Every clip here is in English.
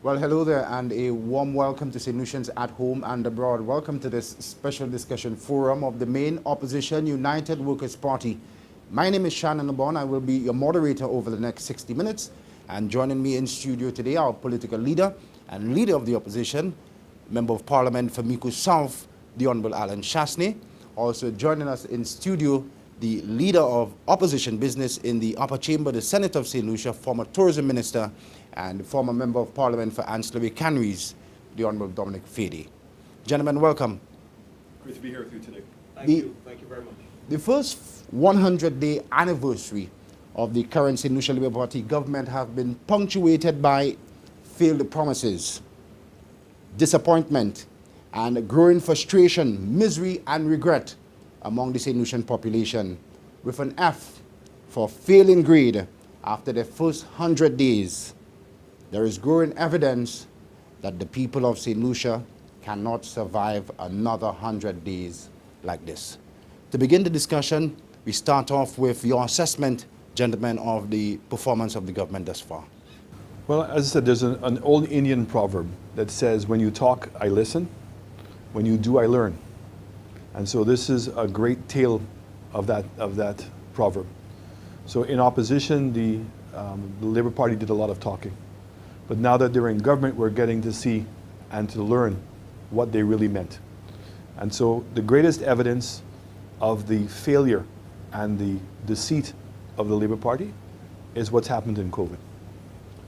Well, hello there, and a warm welcome to St. Lucians at home and abroad. Welcome to this special discussion forum of the main opposition, United Workers' Party. My name is Shannon Lebon. I will be your moderator over the next 60 minutes. And joining me in studio today, our political leader and leader of the opposition, Member of Parliament for Mico South, the Honorable Alan Chastanet. Also joining us in studio, the leader of opposition business in the upper chamber, the Senator of St. Lucia, former tourism minister, and former member of Parliament for Ancillary Canneries, the Honorable Dominic Fedee. Gentlemen, welcome. Great to be here with you today. Thank you very much. The first 100-day anniversary of the current St. Lucia Labour Party government have been punctuated by failed promises, disappointment, and growing frustration, misery, and regret among the St. Lucian population, with an F for failing grade after the first 100 days. There is growing evidence that the people of St. Lucia cannot survive another 100 days like this. To begin the discussion, we start off with your assessment, gentlemen, of the performance of the government thus far. Well, as I said, there's an old Indian proverb that says, when you talk, I listen. When you do, I learn. And so this is a great tale of that proverb. So in opposition, the Labour Party did a lot of talking. But now that they're in government, we're getting to see and to learn what they really meant. And so the greatest evidence of the failure and the deceit of the Labour Party is what's happened in COVID.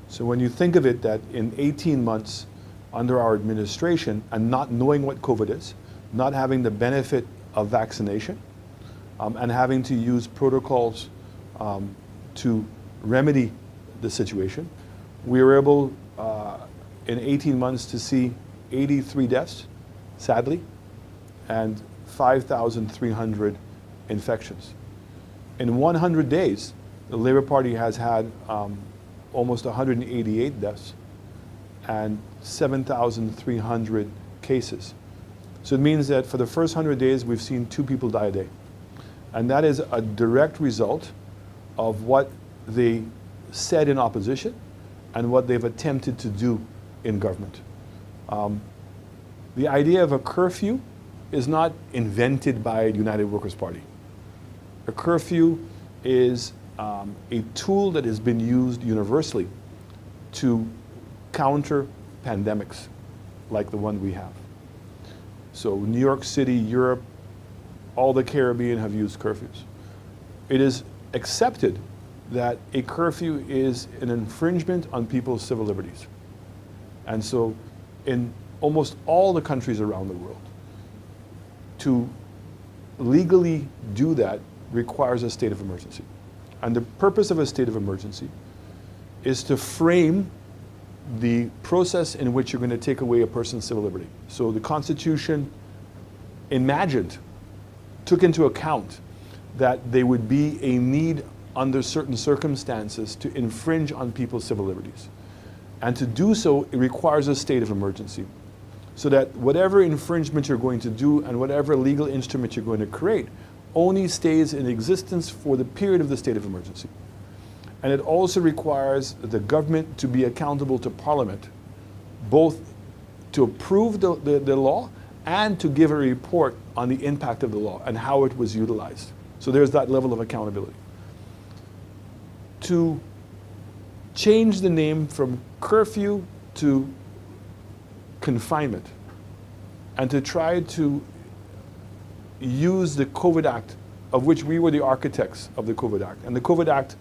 So when you think of it, that in 18 months under our administration, and not knowing what COVID is, not having the benefit of vaccination, and having to use protocols to remedy the situation, we were able in 18 months to see 83 deaths, sadly, and 5,300 infections. In 100 days, the Labour Party has had almost 188 deaths and 7,300 cases. So it means that for the first 100 days, we've seen 2 people die a day. And that is a direct result of what they said in opposition and what they've attempted to do in government. The idea of a curfew is not invented by the United Workers' Party. A curfew is a tool that has been used universally to counter pandemics like the one we have. So New York City, Europe, all the Caribbean have used curfews. It is accepted that a curfew is an infringement on people's civil liberties. And so in almost all the countries around the world, to legally do that requires a state of emergency. And the purpose of a state of emergency is to frame the process in which you're going to take away a person's civil liberty. So the Constitution took into account that there would be a need under certain circumstances to infringe on people's civil liberties. And to do so, it requires a state of emergency. So that whatever infringement you're going to do and whatever legal instrument you're going to create only stays in existence for the period of the state of emergency. And it also requires the government to be accountable to Parliament, both to approve the law and to give a report on the impact of the law and how it was utilized. So there's that level of accountability. To change the name from curfew to confinement and to try to use the COVID Act, of which we were the architects of the COVID Act. And the COVID Act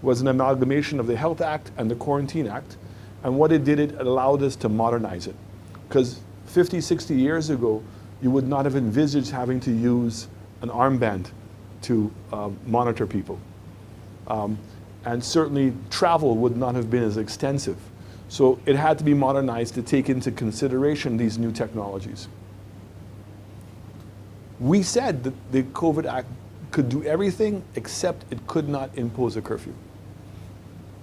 was an amalgamation of the Health Act and the Quarantine Act. And what it did, it allowed us to modernize it. Because 50, 60 years ago, you would not have envisaged having to use an armband to monitor people. And certainly travel would not have been as extensive. So it had to be modernized to take into consideration these new technologies. We said that the COVID Act could do everything except it could not impose a curfew.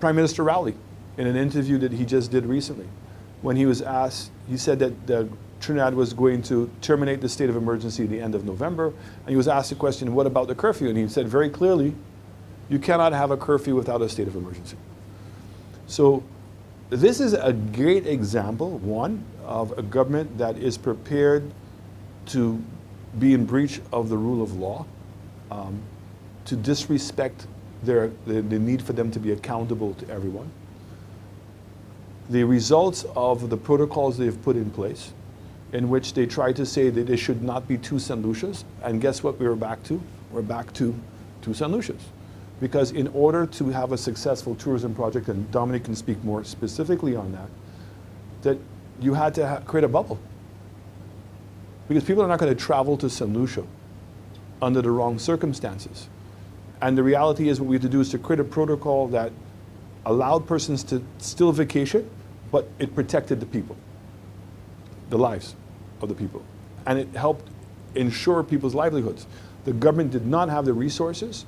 Prime Minister Rowley, in an interview that he just did recently, when he was asked, he said that Trinidad was going to terminate the state of emergency at the end of November, and he was asked the question, what about the curfew? And he said very clearly, you cannot have a curfew without a state of emergency. So this is a great example, one, of a government that is prepared to be in breach of the rule of law, to disrespect the need for them to be accountable to everyone. The results of the protocols they've put in place, in which they try to say that there should not be two St. Lucias, and guess what we're back to? We're back to two St. Lucias. Because in order to have a successful tourism project, and Dominic can speak more specifically on that, that you had to create a bubble. Because people are not going to travel to St. Lucia under the wrong circumstances. And the reality is what we have to do is to create a protocol that allowed persons to still vacation, but it protected the people, the lives of the people. And it helped ensure people's livelihoods. The government did not have the resources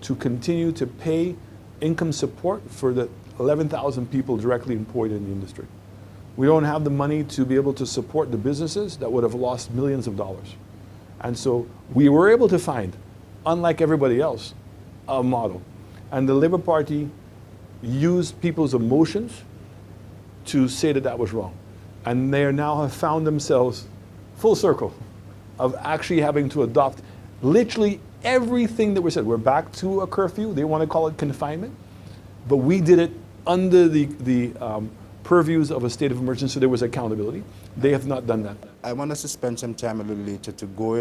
to continue to pay income support for the 11,000 people directly employed in the industry. We don't have the money to be able to support the businesses that would have lost millions of dollars. And so we were able to find, unlike everybody else, a model. And the Labour Party used people's emotions to say that that was wrong. And they now have found themselves full circle of actually having to adopt literally everything that we said. We're back to a curfew. They want to call it confinement. But we did it under the purviews of a state of emergency, so there was accountability. They have not done that. I want us to spend some time a little later to go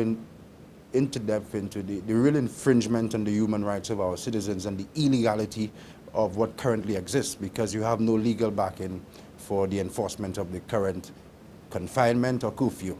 into depth into the real infringement on the human rights of our citizens and the illegality of what currently exists, because you have no legal backing for the enforcement of the current confinement or curfew,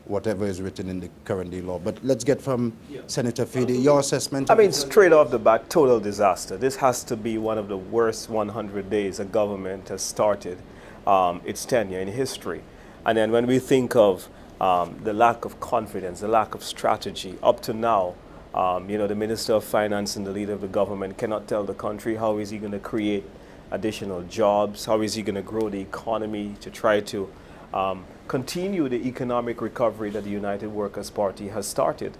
whatever is written in the current day law. But let's get from Senator Fede your assessment. I mean, straight off the bat, total disaster. This has to be one of the worst 100 days a government has started its tenure in history. And then when we think of the lack of confidence, the lack of strategy, up to now, you know, the Minister of Finance and the leader of the government cannot tell the country how is he going to create additional jobs, how is he going to grow the economy to try to continue the economic recovery that the United Workers' Party has started.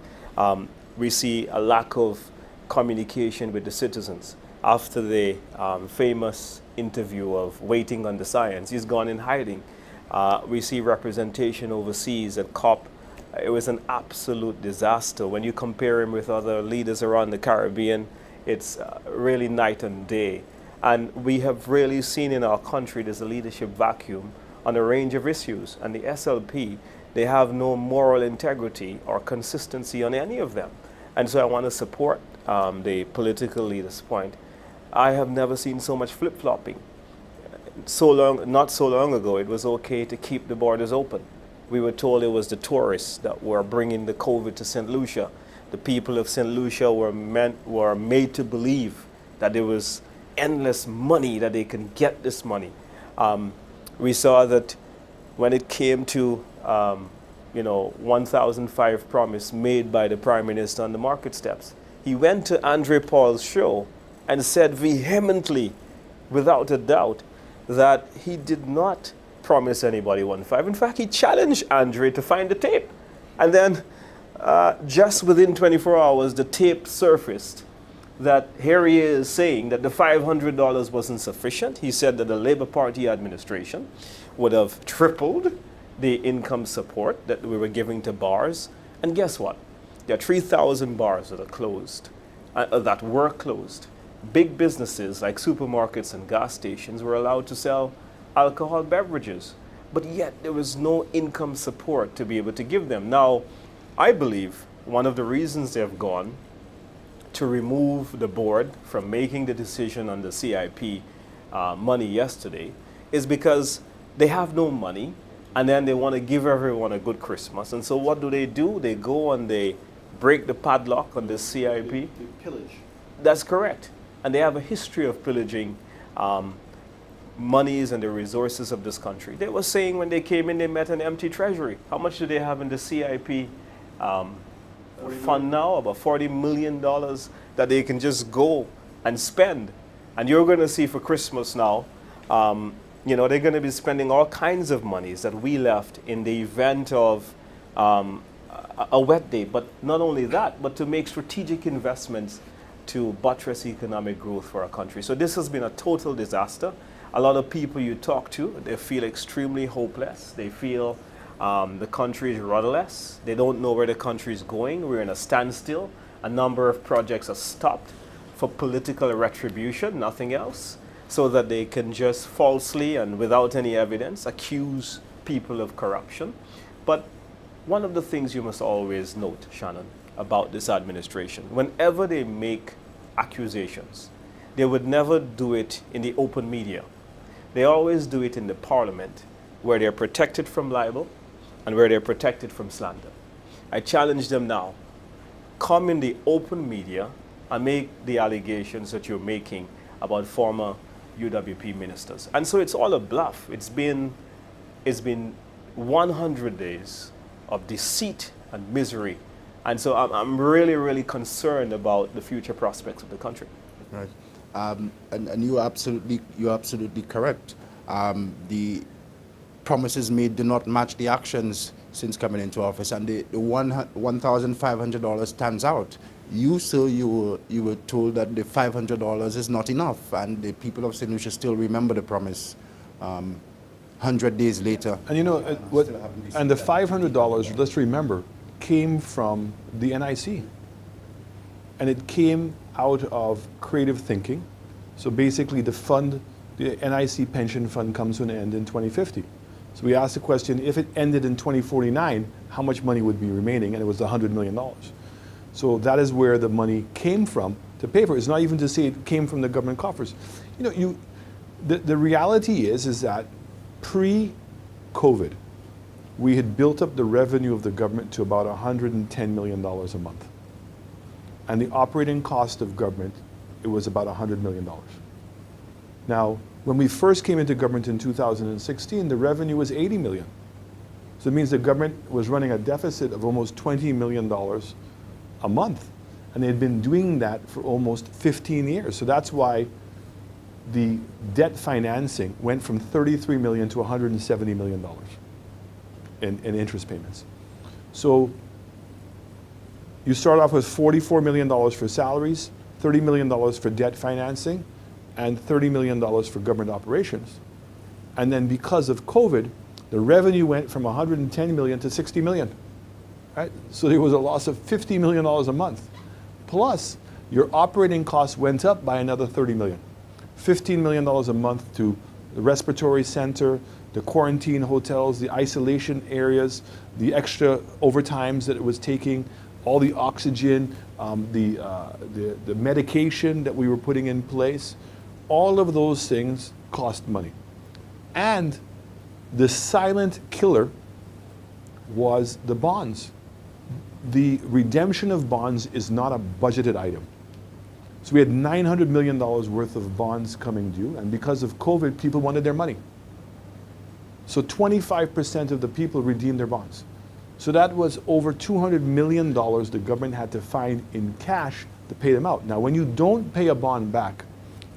We see a lack of communication with the citizens. After the famous interview of waiting on the science, he's gone in hiding. We see representation overseas at COP. It was an absolute disaster. When you compare him with other leaders around the Caribbean, it's really night and day. And we have really seen in our country there's a leadership vacuum on a range of issues. And the SLP, they have no moral integrity or consistency on any of them. And so I want to support the political leader's point. I have never seen so much flip-flopping. Not so long ago, it was okay to keep the borders open. We were told it was the tourists that were bringing the COVID to St. Lucia. The people of St. Lucia were made to believe that there was endless money, that they can get this money. We saw that when it came to, 1005 promise made by the Prime Minister on the market steps, he went to Andre Paul's show and said vehemently, without a doubt, that he did not promise anybody 1.5. In fact, he challenged Andre to find the tape. And then just within 24 hours, the tape surfaced that here he is saying that the $500 wasn't sufficient. He said that the Labour Party administration would have tripled the income support that we were giving to bars. And guess what? There are 3,000 bars that are closed, that were closed. Big businesses like supermarkets and gas stations were allowed to sell alcohol beverages, but yet there was no income support to be able to give them. Now, I believe one of the reasons they have gone to remove the board from making the decision on the CIP money yesterday is because they have no money, and then they want to give everyone a good Christmas. And so what do? They go and they break the padlock on the CIP. They pillage. That's correct. And they have a history of pillaging monies and the resources of this country. They were saying when they came in, they met an empty treasury. How much do they have in the CIP fund now? About $40 million that they can just go and spend. And you're going to see for Christmas now, they're going to be spending all kinds of monies that we left in the event of a wet day. But not only that, but to make strategic investments to buttress economic growth for our country. So this has been a total disaster. A lot of people you talk to, they feel extremely hopeless. They feel the country is rudderless. They don't know where the country is going. We're in a standstill. A number of projects are stopped for political retribution, nothing else, so that they can just falsely and without any evidence accuse people of corruption. But one of the things you must always note, Shannon, about this administration, whenever they make accusations, they would never do it in the open media. They always do it in the parliament, where they're protected from libel and where they're protected from slander. I challenge them now, come in the open media and make the allegations that you're making about former UWP ministers. And so it's all a bluff. It's been 100 days of deceit and misery. And so I'm really, really concerned about the future prospects of the country. Right. And you're absolutely correct. The promises made do not match the actions since coming into office, and the $1,500 stands out. You, sir, you were told that the $500 is not enough, and the people of St. Lucia still remember the promise 100 days later. And you know, and the $500, let's remember, came from the NIC. And it came out of creative thinking. So basically the NIC pension fund comes to an end in 2050. So we asked the question, if it ended in 2049, how much money would be remaining? And it was $100 million. So that is where the money came from to pay for it. It's not even to say it came from the government coffers. You know, the reality is that pre-COVID, we had built up the revenue of the government to about $110 million a month. And the operating cost of government, it was about $100 million. Now, when we first came into government in 2016, the revenue was $80 million. So it means the government was running a deficit of almost $20 million a month. And they had been doing that for almost 15 years. So that's why the debt financing went from $33 million to $170 million in interest payments. So you start off with $44 million for salaries, $30 million for debt financing, and $30 million for government operations. And then because of COVID, the revenue went from $110 million to $60 million. Right? So there was a loss of $50 million a month. Plus, your operating costs went up by another $30 million. $15 million a month to the respiratory center, the quarantine hotels, the isolation areas, the extra overtimes that it was taking, all the oxygen, the medication that we were putting in place. All of those things cost money. And the silent killer was the bonds. The redemption of bonds is not a budgeted item. So we had $900 million worth of bonds coming due, and because of COVID, people wanted their money. So 25% of the people redeemed their bonds. So that was over $200 million the government had to find in cash to pay them out. Now, when you don't pay a bond back,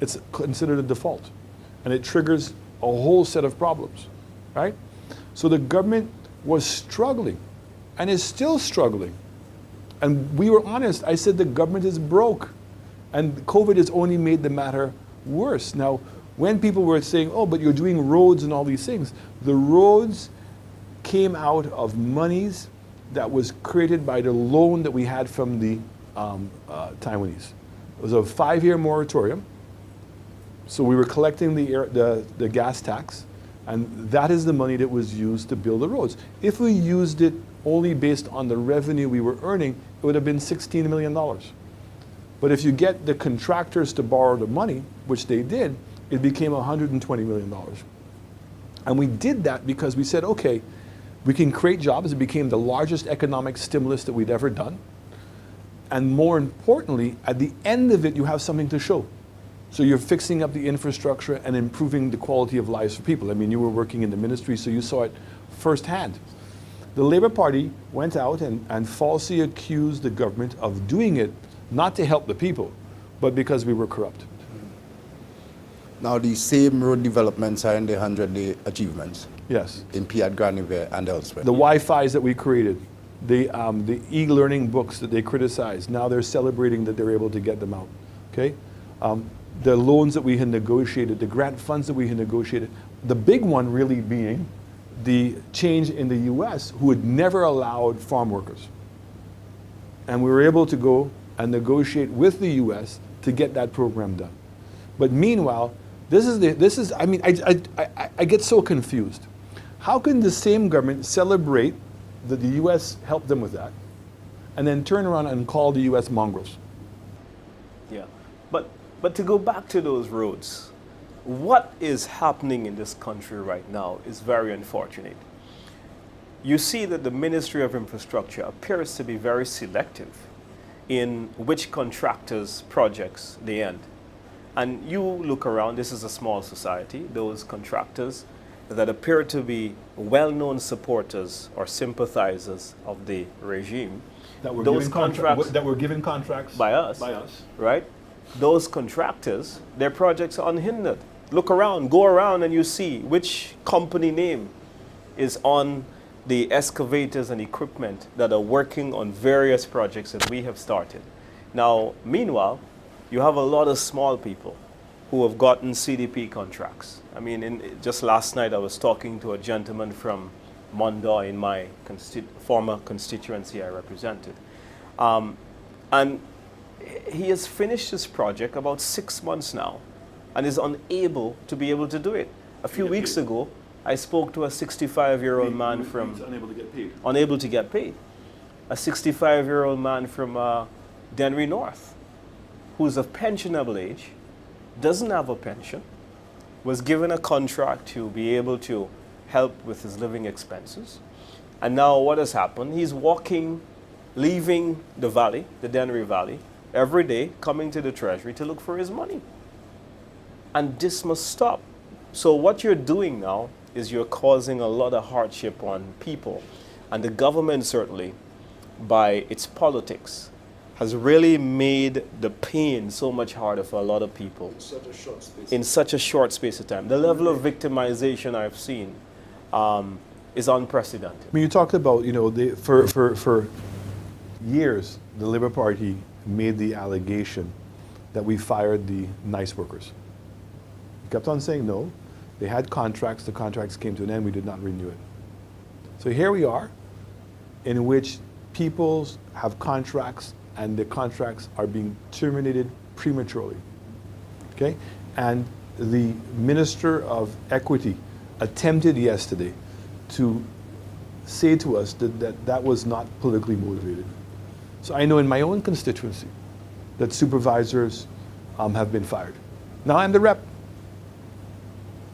it's considered a default, and it triggers a whole set of problems, right? So the government was struggling and is still struggling. And we were honest. I said the government is broke. And COVID has only made the matter worse. Now, when people were saying, oh, but you're doing roads and all these things, the roads came out of monies that was created by the loan that we had from the Taiwanese. It was a 5-year moratorium. So we were collecting the gas tax, and that is the money that was used to build the roads. If we used it only based on the revenue we were earning, it would have been $16 million. But if you get the contractors to borrow the money, which they did, it became $120 million. And we did that because we said, okay, we can create jobs. It became the largest economic stimulus that we'd ever done. And more importantly, at the end of it, you have something to show. So you're fixing up the infrastructure and improving the quality of lives for people. I mean, you were working in the ministry, so you saw it firsthand. The Labour Party went out and falsely accused the government of doing it not to help the people, but because we were corrupt. Now, the same road developments are in the 100-day achievements. Yes. In Piat Graniver and elsewhere. The Wi-Fi's that we created, the e-learning books that they criticized, now they're celebrating that they're able to get them out. Okay? the loans that we had negotiated, the grant funds that we had negotiated, the big one really being the change in the US, who had never allowed farm workers. And we were able to go and negotiate with the US to get that program done. But meanwhile, I get so confused. How can the same government celebrate that the US helped them with that, and then turn around and call the US mongrels? Yeah, but to go back to those roads, what is happening in this country right now is very unfortunate. You see that the Ministry of Infrastructure appears to be very selective in which contractors' projects they end. And you look around, this is a small society, those contractors that appear to be well-known supporters or sympathizers of the regime, That were those given contracts by us, right? Those contractors, their projects are unhindered. Look around, go around, and you see which company name is on the excavators and equipment that are working on various projects that we have started. Now, meanwhile, you have a lot of small people who have gotten CDP contracts. I mean, just last night I was talking to a gentleman from Mondaw in my former constituency I represented. And he has finished his project about 6 months now and is unable to be able to do it. A few weeks ago, I spoke to a 65-year-old man from... unable to get paid. Unable to get paid. A 65-year-old man from Dennery North, who's of pensionable age, doesn't have a pension, was given a contract to be able to help with his living expenses. And now what has happened? He's walking, leaving the valley, the Dennery Valley, every day, coming to the Treasury to look for his money. And this must stop. So what you're doing now is you're causing a lot of hardship on people. And the government certainly, by its politics, has really made the pain so much harder for a lot of people. In such a short space of time. The level of victimization I've seen is unprecedented. I mean, you talked about, for years, the Labour Party made the allegation that we fired the NICE workers. We kept on saying no. They had contracts, the contracts came to an end, we did not renew it. So here we are, in which people have contracts and the contracts are being terminated prematurely, okay? And the Minister of Equity attempted yesterday to say to us that was not politically motivated. So I know in my own constituency that supervisors have been fired. Now I'm the rep.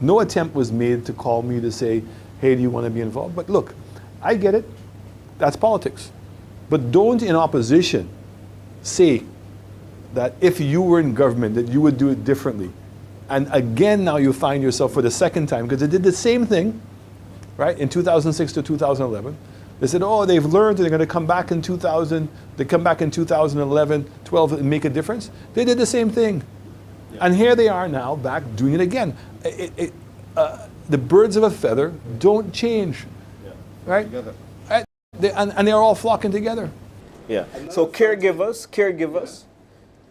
No attempt was made to call me to say, hey, do you want to be involved? But look, I get it. That's politics. But don't in opposition say that if you were in government that you would do it differently. And again, now you find yourself for the second time, because they did the same thing, right, in 2006 to 2011. They said, oh, they've learned and they're going to come back in 2011, 12 and make a difference. They did the same thing. Yeah. And here they are now back doing it again. The birds of a feather don't change, right? Right? And they're all flocking together. Yeah. So caregivers,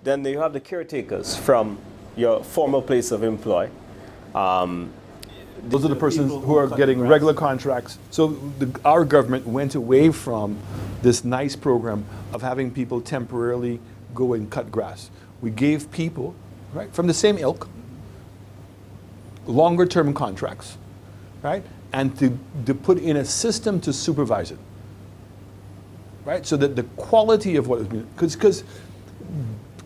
then you have the caretakers from your former place of employ. Those are the persons who are getting regular contracts. So our government went away from this NICE program of having people temporarily go and cut grass. We gave people, right, from the same ilk, longer term contracts, right, and to put in a system to supervise it, right, so that the quality of what is being, because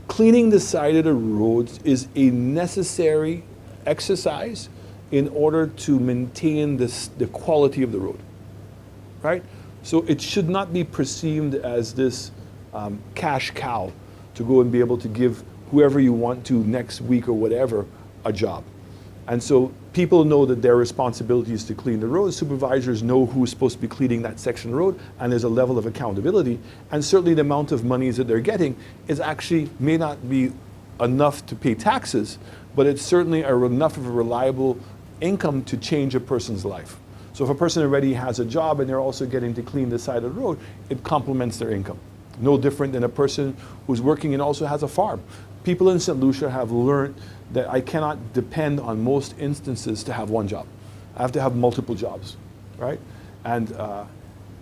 cleaning the side of the roads is a necessary exercise in order to maintain the quality of the road, right? So it should not be perceived as this cash cow to go and be able to give whoever you want to next week or whatever a job. And so people know that their responsibility is to clean the road. Supervisors know who's supposed to be cleaning that section of road, and there's a level of accountability. And certainly the amount of monies that they're getting is actually may not be enough to pay taxes, but it's certainly enough of a reliable income to change a person's life. So if a person already has a job and they're also getting to clean the side of the road, it complements their income. No different than a person who's working and also has a farm. People in St. Lucia have learned that I cannot depend on most instances to have one job. I have to have multiple jobs, right? And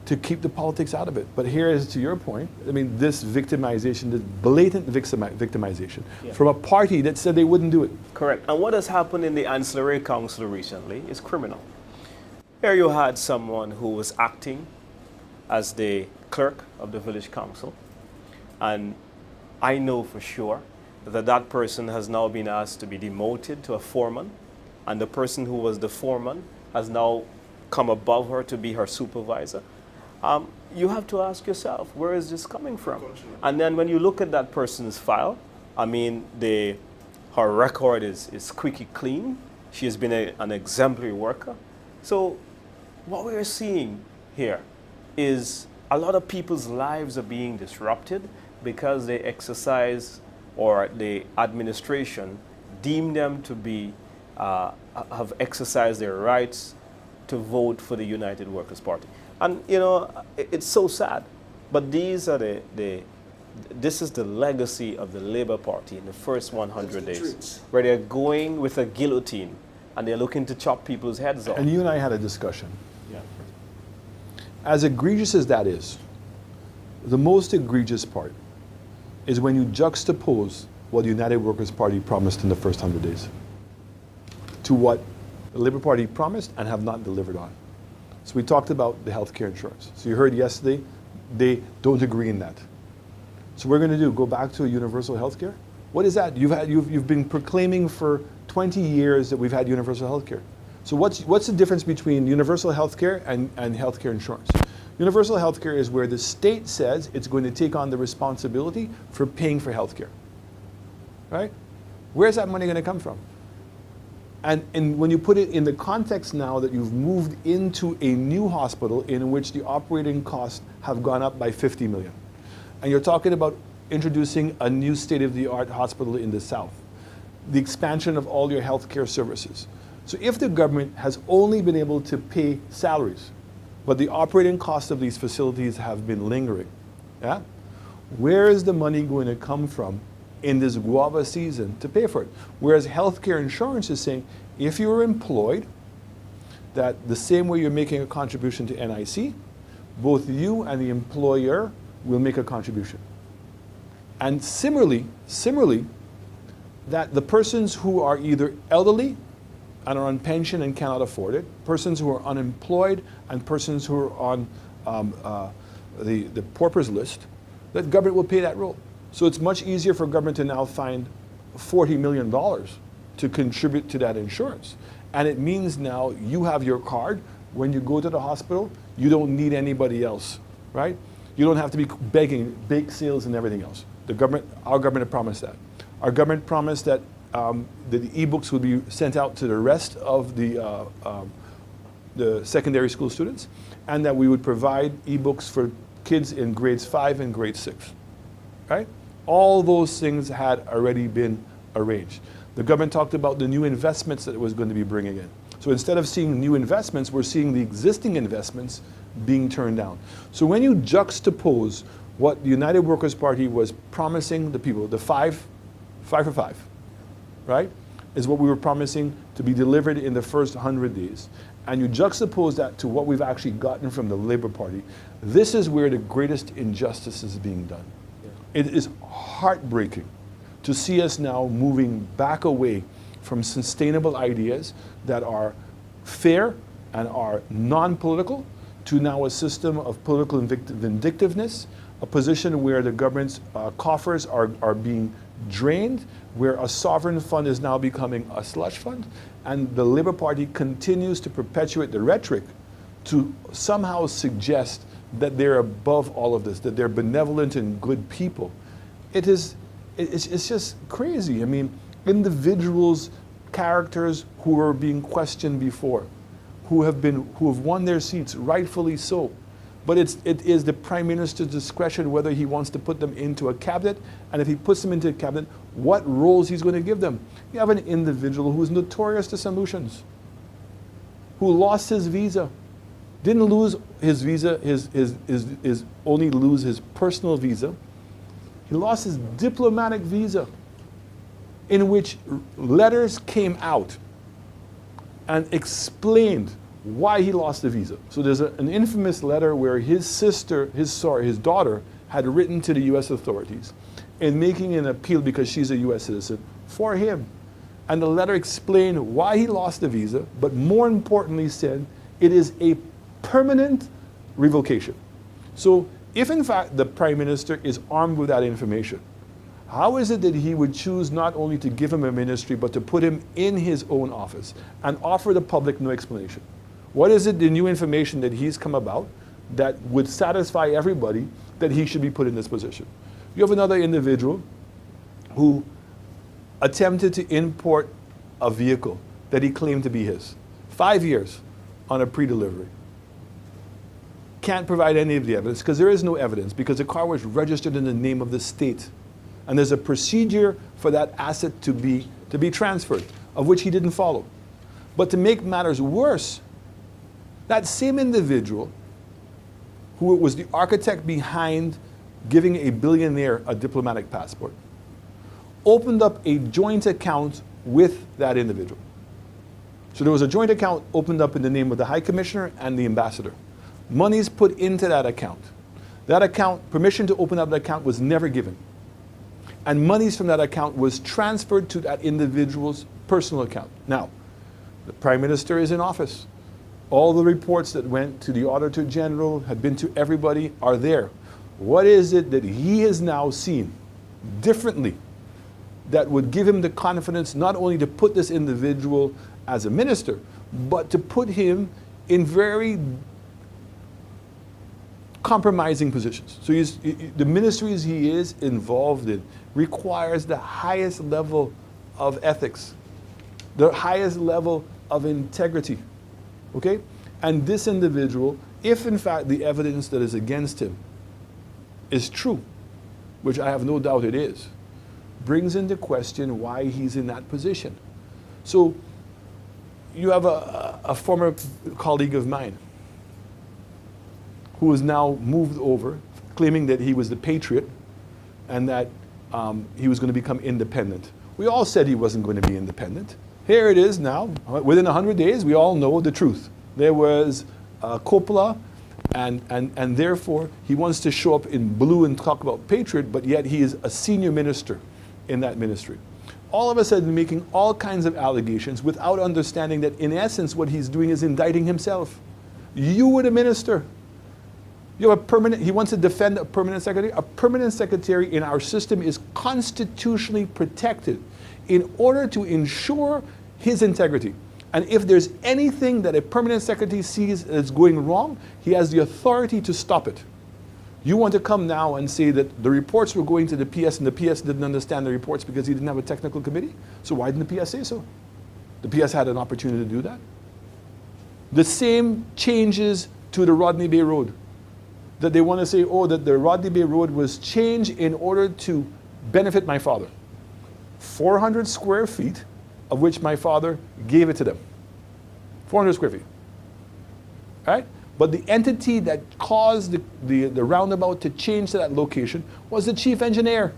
to keep the politics out of it. But here is to your point, I mean, this victimization, this blatant victimization from a party that said they wouldn't do it. Correct. And what has happened in the Ancillary Council recently is criminal. Here you had someone who was acting as the clerk of the village council, and I know for sure that that person has now been asked to be demoted to a foreman, and the person who was the foreman has now come above her to be her supervisor. You have to ask yourself, where is this coming from? And then when you look at that person's file, I mean, her record is squeaky clean. She has been an exemplary worker. So what we're seeing here is a lot of people's lives are being disrupted because they exercise, or the administration deem them to be, have exercised their rights to vote for the United Workers' Party. And, you know, it's so sad. But these are this is the legacy of the Labour Party in the first 100 days, where they're going with a guillotine and they're looking to chop people's heads off. And you and I had a discussion. Yeah. As egregious as that is, the most egregious part is when you juxtapose what the United Workers' Party promised in the first 100 days to what the Labour Party promised and have not delivered on. So we talked about the healthcare insurance. So you heard yesterday, they don't agree in that. So we're going to go back to a universal healthcare? What is that? You've been proclaiming for 20 years that we've had universal healthcare. So what's the difference between universal healthcare and healthcare insurance? Universal healthcare is where the state says it's going to take on the responsibility for paying for healthcare, right? Where's that money going to come from? And when you put it in the context now that you've moved into a new hospital in which the operating costs have gone up by 50 million, and you're talking about introducing a new state-of-the-art hospital in the south, the expansion of all your healthcare services. So if the government has only been able to pay salaries, but the operating costs of these facilities have been lingering, yeah? Where is the money going to come from in this guava season to pay for it? Whereas healthcare insurance is saying, if you're employed, that the same way you're making a contribution to NIC, both you and the employer will make a contribution. And similarly, that the persons who are either elderly and are on pension and cannot afford it, persons who are unemployed, and persons who are on the paupers list, that government will pay that role. So it's much easier for government to now find $40 million to contribute to that insurance. And it means now you have your card. When you go to the hospital, you don't need anybody else, right? You don't have to be begging, bake sales and everything else. Our government promised that. Our government promised that the e-books would be sent out to the rest of the secondary school students, and that we would provide e-books for kids in grades 5 and grade 6, right? All those things had already been arranged. The government talked about the new investments that it was going to be bringing in. So instead of seeing new investments, we're seeing the existing investments being turned down. So when you juxtapose what the United Workers' Party was promising the people, the five for five, right, is what we were promising to be delivered in the first 100 days, and you juxtapose that to what we've actually gotten from the Labour Party, this is where the greatest injustice is being done. It is heartbreaking to see us now moving back away from sustainable ideas that are fair and are non-political to now a system of political vindictiveness, a position where the government's coffers are being drained, where a sovereign fund is now becoming a slush fund, and the Labour Party continues to perpetuate the rhetoric to somehow suggest that they're above all of this, that they're benevolent and good people. It's just crazy. I mean, individuals, characters who were being questioned before, who have won their seats, rightfully so. But it is the Prime Minister's discretion whether he wants to put them into a cabinet, and if he puts them into a cabinet, what roles he's going to give them. You have an individual who's notorious to solutions, who lost his visa, didn't lose his visa, only lose his personal visa. He lost his diplomatic visa in which letters came out and explained why he lost the visa. So there's an infamous letter where his daughter had written to the US authorities in making an appeal because she's a US citizen for him. And the letter explained why he lost the visa, but more importantly said, it is a permanent revocation. So if in fact the Prime Minister is armed with that information, how is it that he would choose not only to give him a ministry, but to put him in his own office and offer the public no explanation? What is it, the new information that he's come about, that would satisfy everybody that he should be put in this position? You have another individual who attempted to import a vehicle that he claimed to be his. 5 years on a pre-delivery. Can't provide any of the evidence because there is no evidence, because the car was registered in the name of the state. And there's a procedure for that asset to be transferred, of which he didn't follow. But to make matters worse, that same individual, who was the architect behind giving a billionaire a diplomatic passport, opened up a joint account with that individual. So there was a joint account opened up in the name of the High Commissioner and the Ambassador. Monies put into that account. That account, permission to open up the account was never given. And monies from that account was transferred to that individual's personal account. Now, the Prime Minister is in office. All the reports that went to the Auditor General, had been to everybody, are there. What is it that he has now seen differently that would give him the confidence not only to put this individual as a minister, but to put him in very compromising positions? So the ministries he is involved in requires the highest level of ethics, the highest level of integrity, okay? And this individual, if in fact the evidence that is against him is true, which I have no doubt it is, brings into question why he's in that position. So you have a former colleague of mine who is now moved over, claiming that he was the patriot and that he was going to become independent. We all said he wasn't going to be independent. Here it is now. Within 100 days, we all know the truth. There was Coppola, and therefore he wants to show up in blue and talk about patriot, but yet he is a senior minister in that ministry. All of a sudden making all kinds of allegations without understanding that in essence what he's doing is indicting himself. You were the minister. You have a permanent, he wants to defend a permanent secretary. A permanent secretary in our system is constitutionally protected in order to ensure his integrity. And if there's anything that a permanent secretary sees as going wrong, he has the authority to stop it. You want to come now and say that the reports were going to the PS and the PS didn't understand the reports because he didn't have a technical committee? So why didn't the PS say so? The PS had an opportunity to do that. The same changes to the Rodney Bay Road. That they want to say, oh, that the Rodney Bay Road was changed in order to benefit my father. 400 square feet, of which my father gave it to them. 400 square feet. All right? But the entity that caused the roundabout to change to that location was the chief engineer.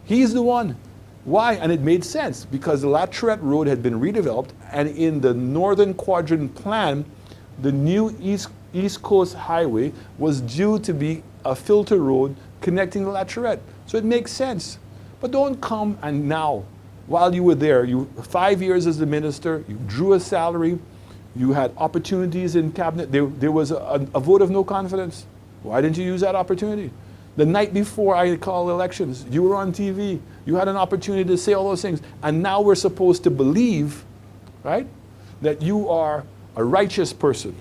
He's the one. Why? And it made sense because the La Tourette Road had been redeveloped, and in the northern quadrant plan, the new East Coast Highway was due to be a filter road connecting the La Tourette. So it makes sense. But don't come and now, while you were there, you 5 years as the minister, you drew a salary, you had opportunities in cabinet, there was a vote of no confidence. Why didn't you use that opportunity? The night before I called elections, you were on TV, you had an opportunity to say all those things, and now we're supposed to believe, right, that you are a righteous person,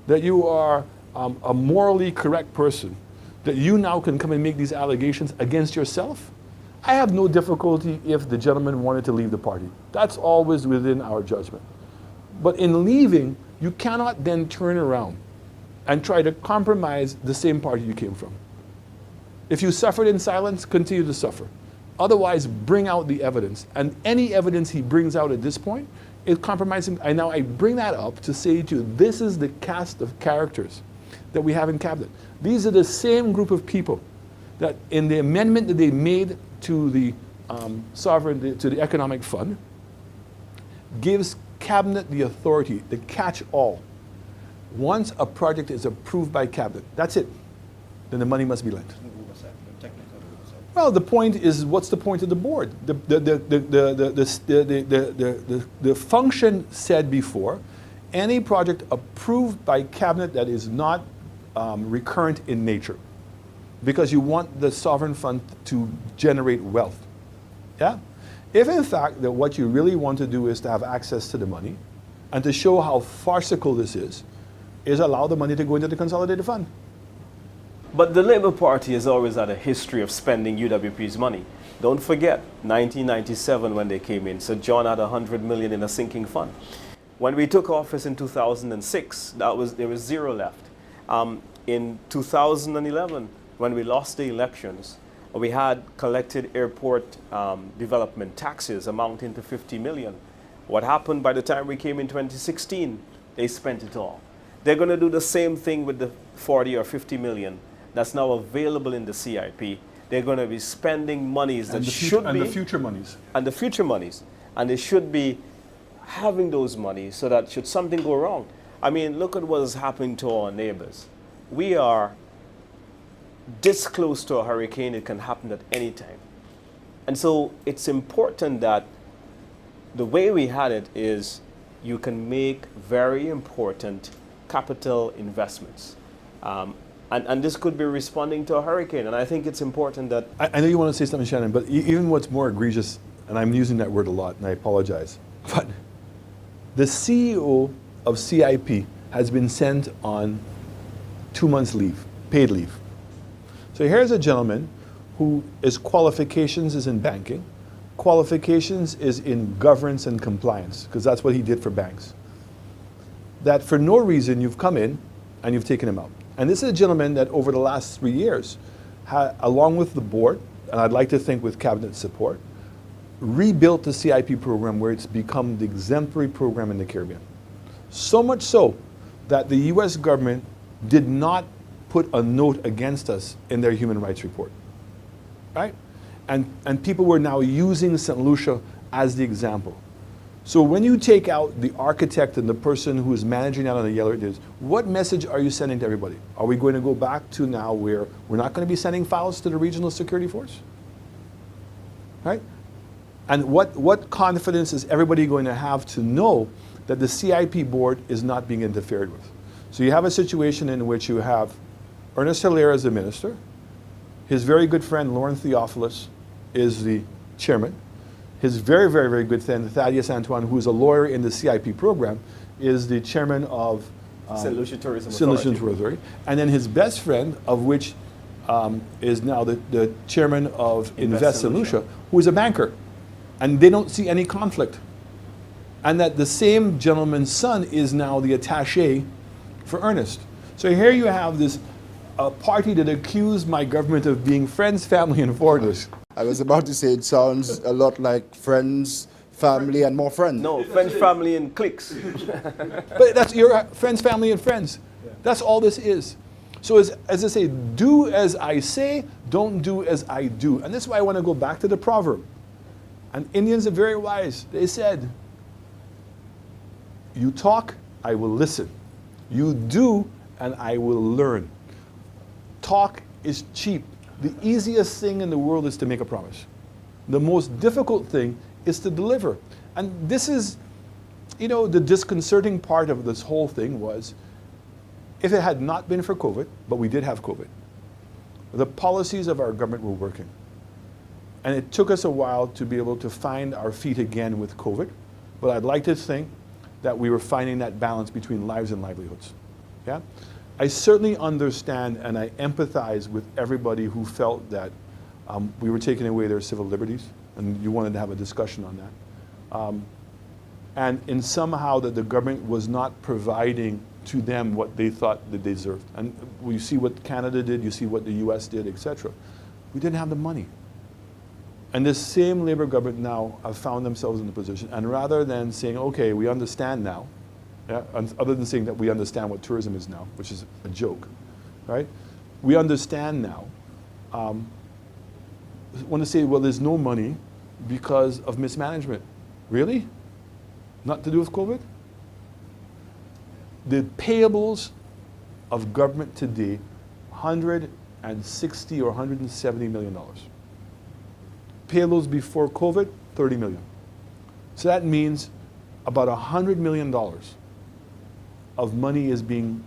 that you are a morally correct person, that you now can come and make these allegations against yourself? I have no difficulty if the gentleman wanted to leave the party. That's always within our judgment. But in leaving, you cannot then turn around and try to compromise the same party you came from. If you suffered in silence, continue to suffer. Otherwise, bring out the evidence. And any evidence he brings out at this point is compromising. And now I bring that up to say to you, this is the cast of characters that we have in cabinet. These are the same group of people that in the amendment that they made to the sovereign, to the Economic Fund, gives Cabinet the authority, the catch-all. Once a project is approved by Cabinet, that's it. Then the money must be lent. Well, the point is, what's the point of the board? The function said before, any project approved by Cabinet that is not recurrent in nature, because you want the sovereign fund to generate wealth. Yeah? If in fact that what you really want to do is to have access to the money, and to show how farcical this is allow the money to go into the consolidated fund. But the Labour Party has always had a history of spending UWP's money. Don't forget, 1997 when they came in, Sir John had 100 million in a sinking fund. When we took office in 2006, there was zero left. In 2011, when we lost the elections, we had collected airport development taxes amounting to 50 million. What happened by the time we came in 2016? They spent it all. They're going to do the same thing with the 40 or 50 million that's now available in the CIP. They're going to be spending monies that should be... And the future monies. And the future monies. And they should be having those monies so that should something go wrong. I mean, look at what is happening to our neighbors. We are this close to a hurricane. It can happen at any time. And so it's important that the way we had it is you can make very important capital investments. And this could be responding to a hurricane. And I think it's important that... I know you want to say something, Shannon, but even what's more egregious, and I'm using that word a lot, and I apologize, but the CEO of CIP has been sent on 2 months leave, paid leave. So here's a gentleman who his qualifications is in banking, qualifications is in governance and compliance, because that's what he did for banks. That for no reason you've come in and you've taken him out. And this is a gentleman that over the last 3 years, along with the board, and I'd like to think with cabinet support, rebuilt the CIP program where it's become the exemplary program in the Caribbean. So much so that the US government did not put a note against us in their human rights report, right? And people were now using St. Lucia as the example. So when you take out the architect and the person who is managing that on the yellow list, what message are you sending to everybody? Are we going to go back to now where we're not going to be sending files to the regional security force? Right? And what confidence is everybody going to have to know that the CIP board is not being interfered with? So you have a situation in which you have Ernest Hilaire as the minister, his very good friend Lauren Theophilus is the chairman, his very, very, very good friend Thaddeus Antoine, who is a lawyer in the CIP program, is the chairman of St. Lucia Tourism Authority. And then his best friend, of which is now the chairman of Invest St. Lucia, who is a banker. And they don't see any conflict. And that the same gentleman's son is now the attaché for Ernest. So here you have this party that accused my government of being friends, family, and foreigners. I was about to say it sounds a lot like friends, family, and more friends. No, friends, family, and cliques. But that's your friends, family, and friends. Yeah. That's all this is. So as I say, do as I say, don't do as I do. And this is why I want to go back to the proverb. And Indians are very wise. They said, you talk, I will listen. You do, and I will learn. Talk is cheap. The easiest thing in the world is to make a promise. The most difficult thing is to deliver. And this is, you know, the disconcerting part of this whole thing was, if it had not been for COVID, but we did have COVID, the policies of our government were working. And it took us a while to be able to find our feet again with COVID, but I'd like to think that we were finding that balance between lives and livelihoods. Yeah? I certainly understand and I empathize with everybody who felt that we were taking away their civil liberties, and you wanted to have a discussion on that. And in somehow that the government was not providing to them what they thought that they deserved. And you see what Canada did, you see what the US did, etc. We didn't have the money. And this same Labour government now have found themselves in the position, and rather than saying, okay, we understand now, yeah, other than saying that we understand what tourism is now, which is a joke, right? We understand now. Want to say, well, there's no money, because of mismanagement. Really? Not to do with COVID? The payables of government today, $160 or $170 million. Payables before COVID, 30 million. So that means about $100 million of money is being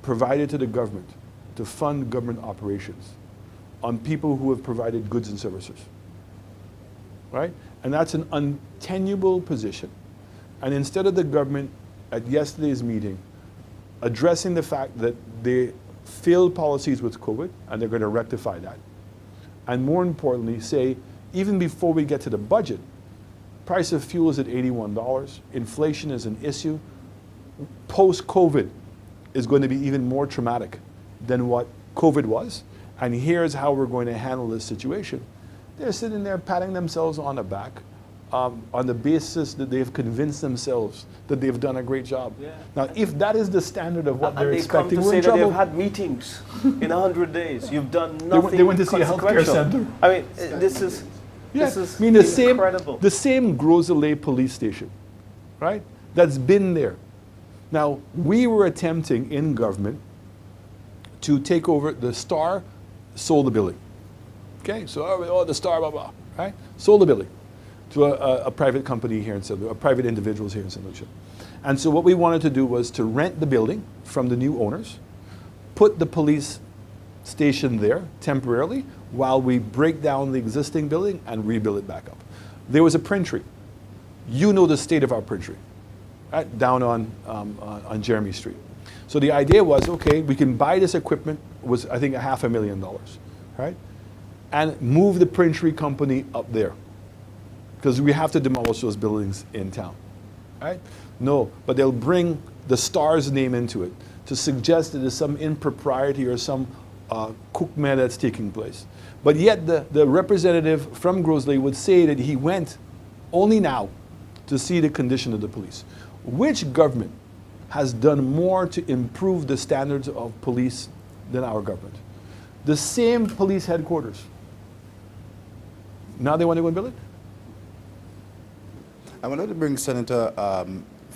provided to the government to fund government operations on people who have provided goods and services, right? And that's an untenable position. And instead of the government at yesterday's meeting addressing the fact that they failed policies with COVID and they're going to rectify that, and more importantly say, even before we get to the budget, price of fuel is at $81, inflation is an issue, post-COVID is going to be even more traumatic than what COVID was, and here's how we're going to handle this situation. They're sitting there patting themselves on the back on the basis that they've convinced themselves that they've done a great job. Yeah. Now, if that is the standard of what they're and they expecting, come to we're say in that trouble. they've had meetings in 100 days. You've done nothing. They went to see a healthcare consequential. center. I mean, this is I mean, the incredible. same Gros Islet police station, right? That's been there. Now, we were attempting in government to take over. The Star sold the building. Okay, so the Star, blah, blah, right? Sold the building to a private company here in St. Lucia, private individuals here in St. Lucia. And so what we wanted to do was to rent the building from the new owners, put the police station there temporarily while we break down the existing building and rebuild it back up. There was a printery. You know the state of our printery, right? Down on Jeremy Street. So the idea was, okay, we can buy this equipment, was I think $500,000, right? And move the printery company up there, because we have to demolish those buildings in town, right? No, but they'll bring the Star's name into it to suggest that there's some impropriety or some cookman that's taking place. But yet the representative from Gros Islet would say that he went only now to see the condition of the police. Which government has done more to improve the standards of police than our government? The same police headquarters. Now they want to go and build it? I wanted to bring Senator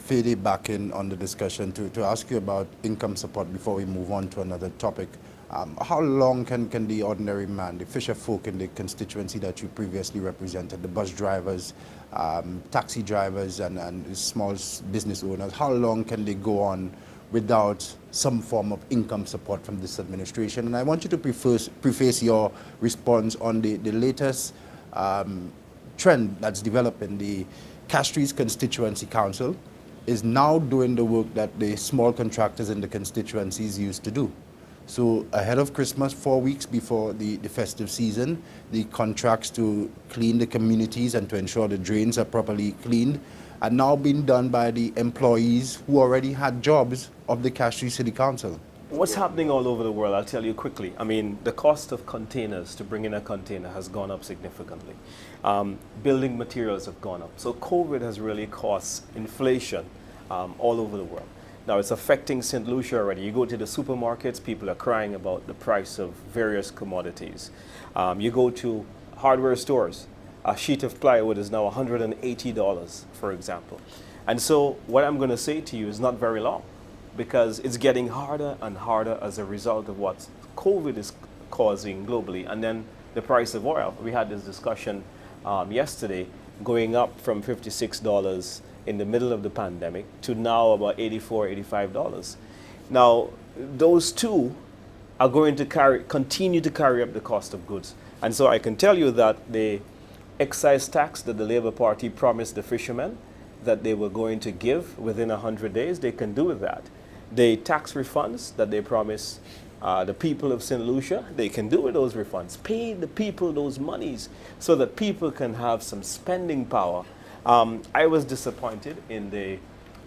Fady back in on the discussion to ask you about income support before we move on to another topic. How long can the ordinary man, the fisher folk in the constituency that you previously represented, the bus drivers, taxi drivers and small business owners, how long can they go on without some form of income support from this administration? And I want you to preface your response on the latest trend that's developing. The Castries Constituency Council is now doing the work that the small contractors in the constituencies used to do. So ahead of Christmas, 4 weeks before the festive season, the contracts to clean the communities and to ensure the drains are properly cleaned are now being done by the employees who already had jobs of the Castries City Council. What's happening all over the world, I'll tell you quickly. I mean, the cost of containers to bring in a container has gone up significantly. Building materials have gone up. So COVID has really caused inflation all over the world. Now, it's affecting St. Lucia already. You go to the supermarkets, people are crying about the price of various commodities. You go to hardware stores, a sheet of plywood is now $180, for example. And so what I'm going to say to you is not very long, because it's getting harder and harder as a result of what COVID is causing globally. And then the price of oil. We had this discussion yesterday, going up from $56 in the middle of the pandemic to now about $84, $85. Now, those two are going to continue to carry up the cost of goods. And so I can tell you that the excise tax that the Labour Party promised the fishermen that they were going to give within 100 days, they can do that. The tax refunds that they promised the people of St. Lucia, they can do with those refunds. Pay the people those monies so that people can have some spending power. I was disappointed in the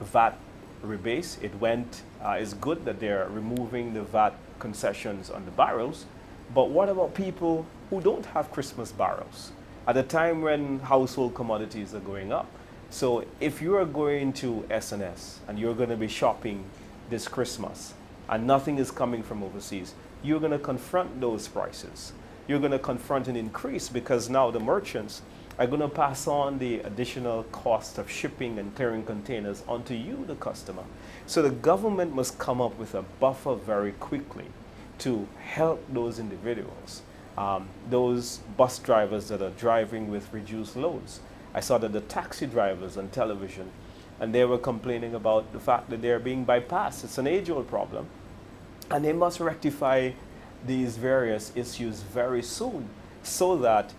VAT rebase. It's good that they're removing the VAT concessions on the barrels, but what about people who don't have Christmas barrels at a time when household commodities are going up? So if you are going to S&S and you're going to be shopping this Christmas and nothing is coming from overseas, you're going to confront those prices. You're going to confront an increase because now the merchants are going to pass on the additional cost of shipping and clearing containers onto you, the customer. So the government must come up with a buffer very quickly to help those individuals, those bus drivers that are driving with reduced loads. I saw that the taxi drivers on television, and they were complaining about the fact that they're being bypassed. It's an age-old problem, and they must rectify these various issues very soon so that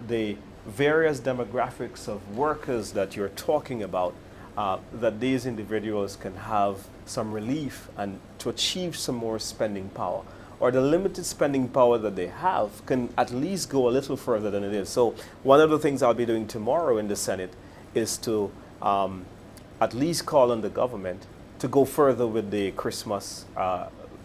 the various demographics of workers that you're talking about, that these individuals can have some relief and to achieve some more spending power, or the limited spending power that they have can at least go a little further than it is. So one of the things I'll be doing tomorrow in the Senate is to at least call on the government to go further with the Christmas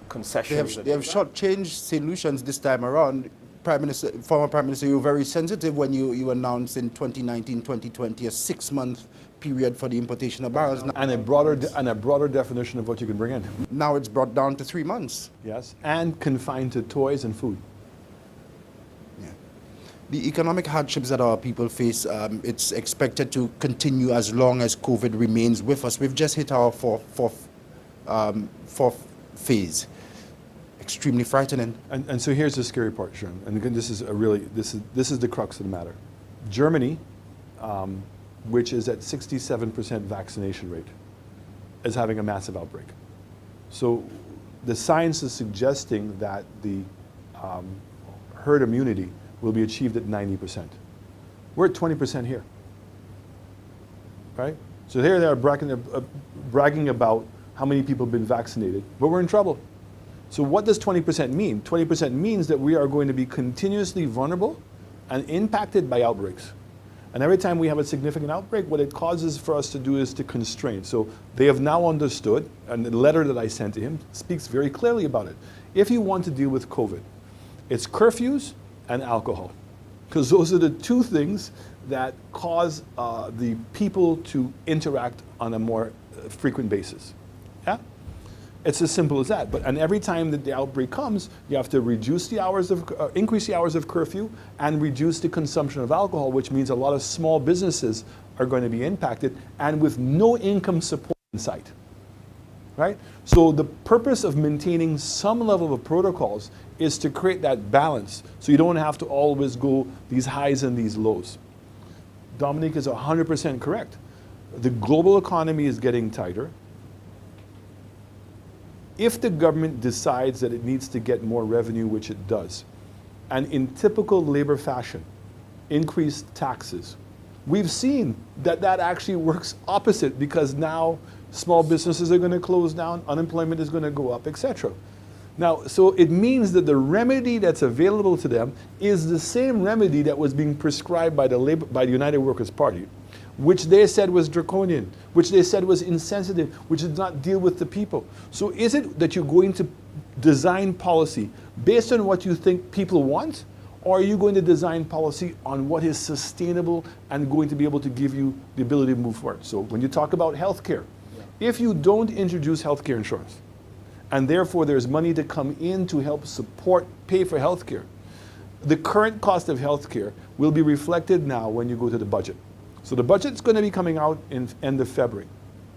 concessions. They have short-changed solutions this time around. Former Prime Minister, you were very sensitive when you announced in 2019, 2020 a 6-month period for the importation of barrels. And a broader definition of what you can bring in. Now it's brought down to 3 months. Yes, and confined to toys and food. Yeah. The economic hardships that our people face, it's expected to continue as long as COVID remains with us. We've just hit our fourth phase. Extremely frightening. And so here's the scary part, Sharon. And again, this is the crux of the matter. Germany, which is at 67% vaccination rate, is having a massive outbreak. So the science is suggesting that the herd immunity will be achieved at 90%. We're at 20% here, right? So here they are bragging about how many people have been vaccinated, but we're in trouble. So what does 20% mean? 20% means that we are going to be continuously vulnerable and impacted by outbreaks. And every time we have a significant outbreak, what it causes for us to do is to constrain. So they have now understood, and the letter that I sent to him speaks very clearly about it. If you want to deal with COVID, it's curfews and alcohol, because those are the two things that cause the people to interact on a more frequent basis. Yeah? It's as simple as that. And every time that the outbreak comes, you have to reduce the hours of, increase the hours of curfew and reduce the consumption of alcohol, which means a lot of small businesses are going to be impacted and with no income support in sight, right? So the purpose of maintaining some level of protocols is to create that balance so you don't have to always go these highs and these lows. Dominique is 100% correct. The global economy is getting tighter. If the government decides that it needs to get more revenue, which it does, and in typical labor fashion, increase taxes, we've seen that that actually works opposite, because now small businesses are going to close down, unemployment is going to go up, etc. Now, so it means that the remedy that's available to them is the same remedy that was being prescribed by the United Workers' Party, which they said was draconian, which they said was insensitive, which did not deal with the people. So is it that you're going to design policy based on what you think people want, or are you going to design policy on what is sustainable and going to be able to give you the ability to move forward? So when you talk about healthcare, if you don't introduce healthcare insurance, and therefore there's money to come in to help support, pay for healthcare, the current cost of healthcare will be reflected now when you go to the budget. So the budget's going to be coming out in end of February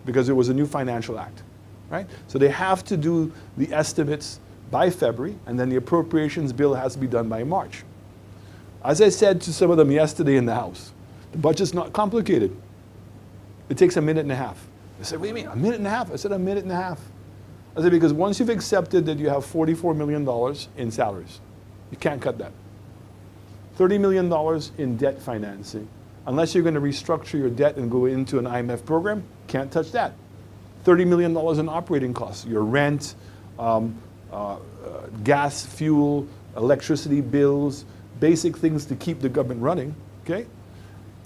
because there was a new financial act, right? So they have to do the estimates by February, and then the appropriations bill has to be done by March. As I said to some of them yesterday in the House, the budget's not complicated. It takes a minute and a half. They said, what do you mean, a minute and a half? I said, a minute and a half. I said, because once you've accepted that you have $44 million in salaries, you can't cut that. $30 million in debt financing. Unless you're going to restructure your debt and go into an IMF program, can't touch that. $30 million in operating costs, your rent, gas, fuel, electricity bills, basic things to keep the government running, okay?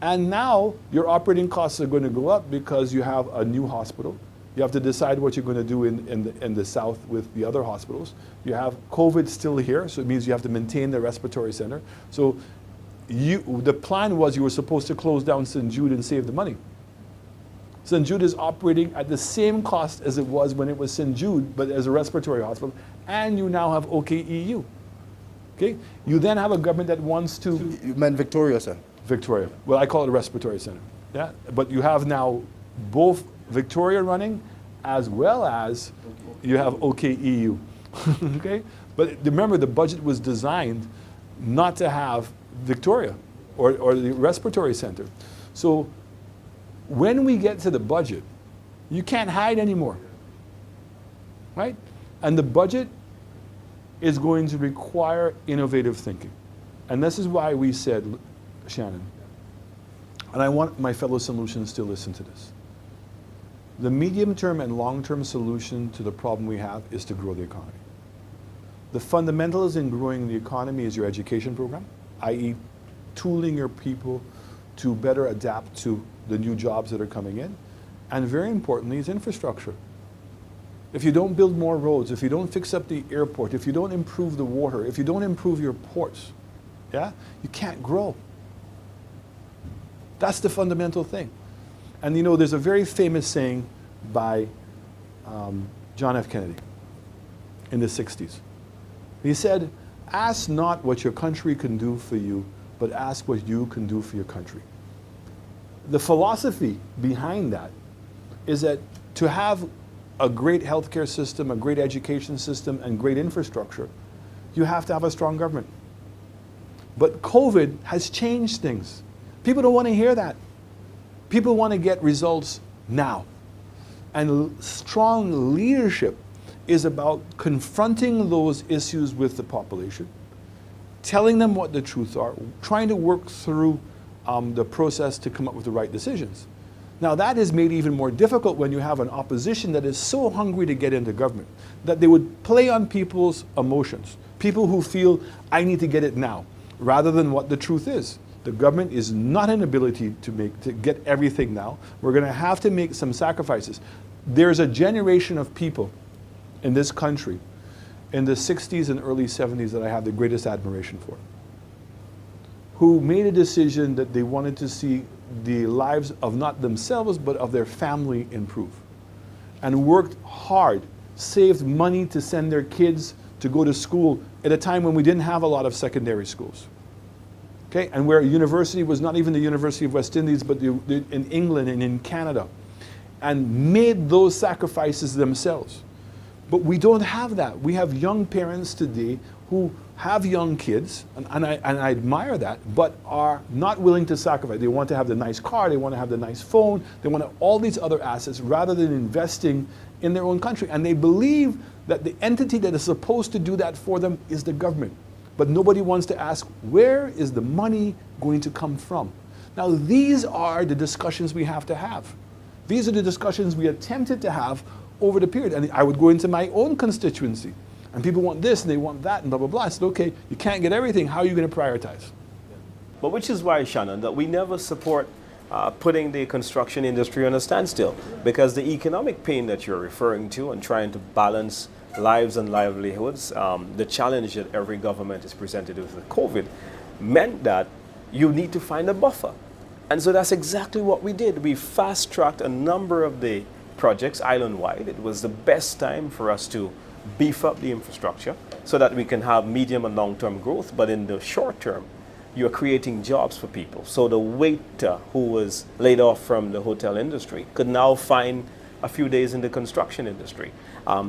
And now your operating costs are going to go up because you have a new hospital. You have to decide what you're going to do in the south with the other hospitals. You have COVID still here, so it means you have to maintain the respiratory center. So the plan was you were supposed to close down St. Jude and save the money. St. Jude is operating at the same cost as it was when it was St. Jude, but as a respiratory hospital, and you now have OKEU. Okay? You then have a government that wants to... You meant Victoria, sir? Victoria. Well, I call it a respiratory center. Yeah, but you have now both Victoria running, as well as you have OKEU. Okay, but remember the budget was designed not to have Victoria or the respiratory center. So when we get to the budget, you can't hide anymore, right? And the budget is going to require innovative thinking. And this is why we said, Shannon, and I want my fellow solutions to listen to this. The medium-term and long-term solution to the problem we have is to grow the economy. The fundamentals in growing the economy is your education program, i.e. tooling your people to better adapt to the new jobs that are coming in. And very importantly is infrastructure. If you don't build more roads, if you don't fix up the airport, if you don't improve the water, if you don't improve your ports, yeah, you can't grow. That's the fundamental thing. And you know, there's a very famous saying by John F. Kennedy in the 60s. He said, ask not what your country can do for you, but ask what you can do for your country. The philosophy behind that is that to have a great healthcare system, a great education system, and great infrastructure, you have to have a strong government. But COVID has changed things. People don't want to hear that. People want to get results now. And strong leadership is about confronting those issues with the population, telling them what the truths are, trying to work through the process to come up with the right decisions. Now that is made even more difficult when you have an opposition that is so hungry to get into government that they would play on people's emotions. People who feel, I need to get it now, rather than what the truth is. The government is not an ability to get everything now. We're going to have to make some sacrifices. There's a generation of people in this country in the 60s and early 70s that I have the greatest admiration for, who made a decision that they wanted to see the lives of not themselves but of their family improve, and worked hard, saved money to send their kids to go to school at a time when we didn't have a lot of secondary schools. Okay, and where a university was not even the University of West Indies, but in England and in Canada, and made those sacrifices themselves. But we don't have that. We have young parents today who have young kids, and I admire that, but are not willing to sacrifice. They want to have the nice car, they want to have the nice phone, they want all these other assets rather than investing in their own country. And they believe that the entity that is supposed to do that for them is the government. But nobody wants to ask, where is the money going to come from? Now, these are the discussions we have to have. These are the discussions we attempted to have over the period. And I would go into my own constituency, and people want this and they want that and blah, blah, blah. I said, okay, you can't get everything. How are you going to prioritize? But which is why, Shannon, that we never support putting the construction industry on a standstill, because the economic pain that you're referring to and trying to balance lives and livelihoods, the challenge that every government is presented with COVID, meant that you need to find a buffer. And so that's exactly what we did. We fast-tracked a number of the projects island-wide. It was the best time for us to beef up the infrastructure so that we can have medium and long-term growth. But in the short term, you're creating jobs for people. So the waiter who was laid off from the hotel industry could now find a few days in the construction industry.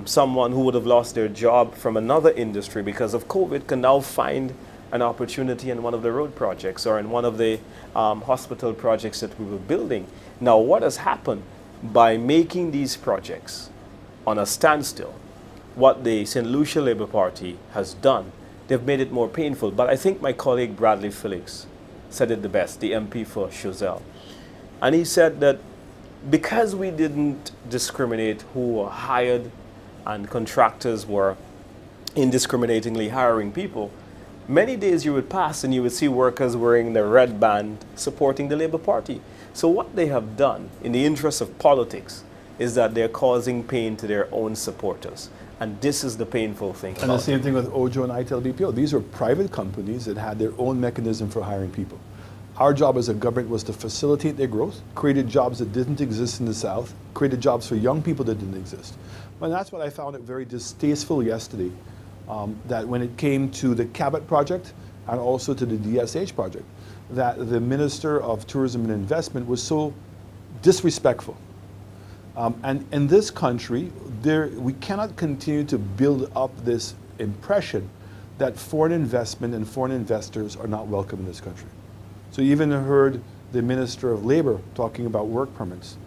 Someone who would have lost their job from another industry because of COVID can now find an opportunity in one of the road projects or in one of the hospital projects that we were building. Now, what has happened by making these projects on a standstill? What the St. Lucia Labour Party has done, they've made it more painful. But I think my colleague Bradley Felix said it the best, the MP for Choiseul. And he said that because we didn't discriminate who were hired and contractors were indiscriminatingly hiring people, many days you would pass and you would see workers wearing the red band supporting the Labour Party. So what they have done in the interest of politics is that they're causing pain to their own supporters. And this is the painful thing. And the same thing with Ojo and ITEL BPO. These are private companies that had their own mechanism for hiring people. Our job as a government was to facilitate their growth, created jobs that didn't exist in the South, created jobs for young people that didn't exist. And that's what I found it very distasteful yesterday, that when it came to the Cabot project and also to the DSH project, that the Minister of Tourism and Investment was so disrespectful. And in this country, we cannot continue to build up this impression that foreign investment and foreign investors are not welcome in this country. So you even heard the Minister of Labor talking about work permits.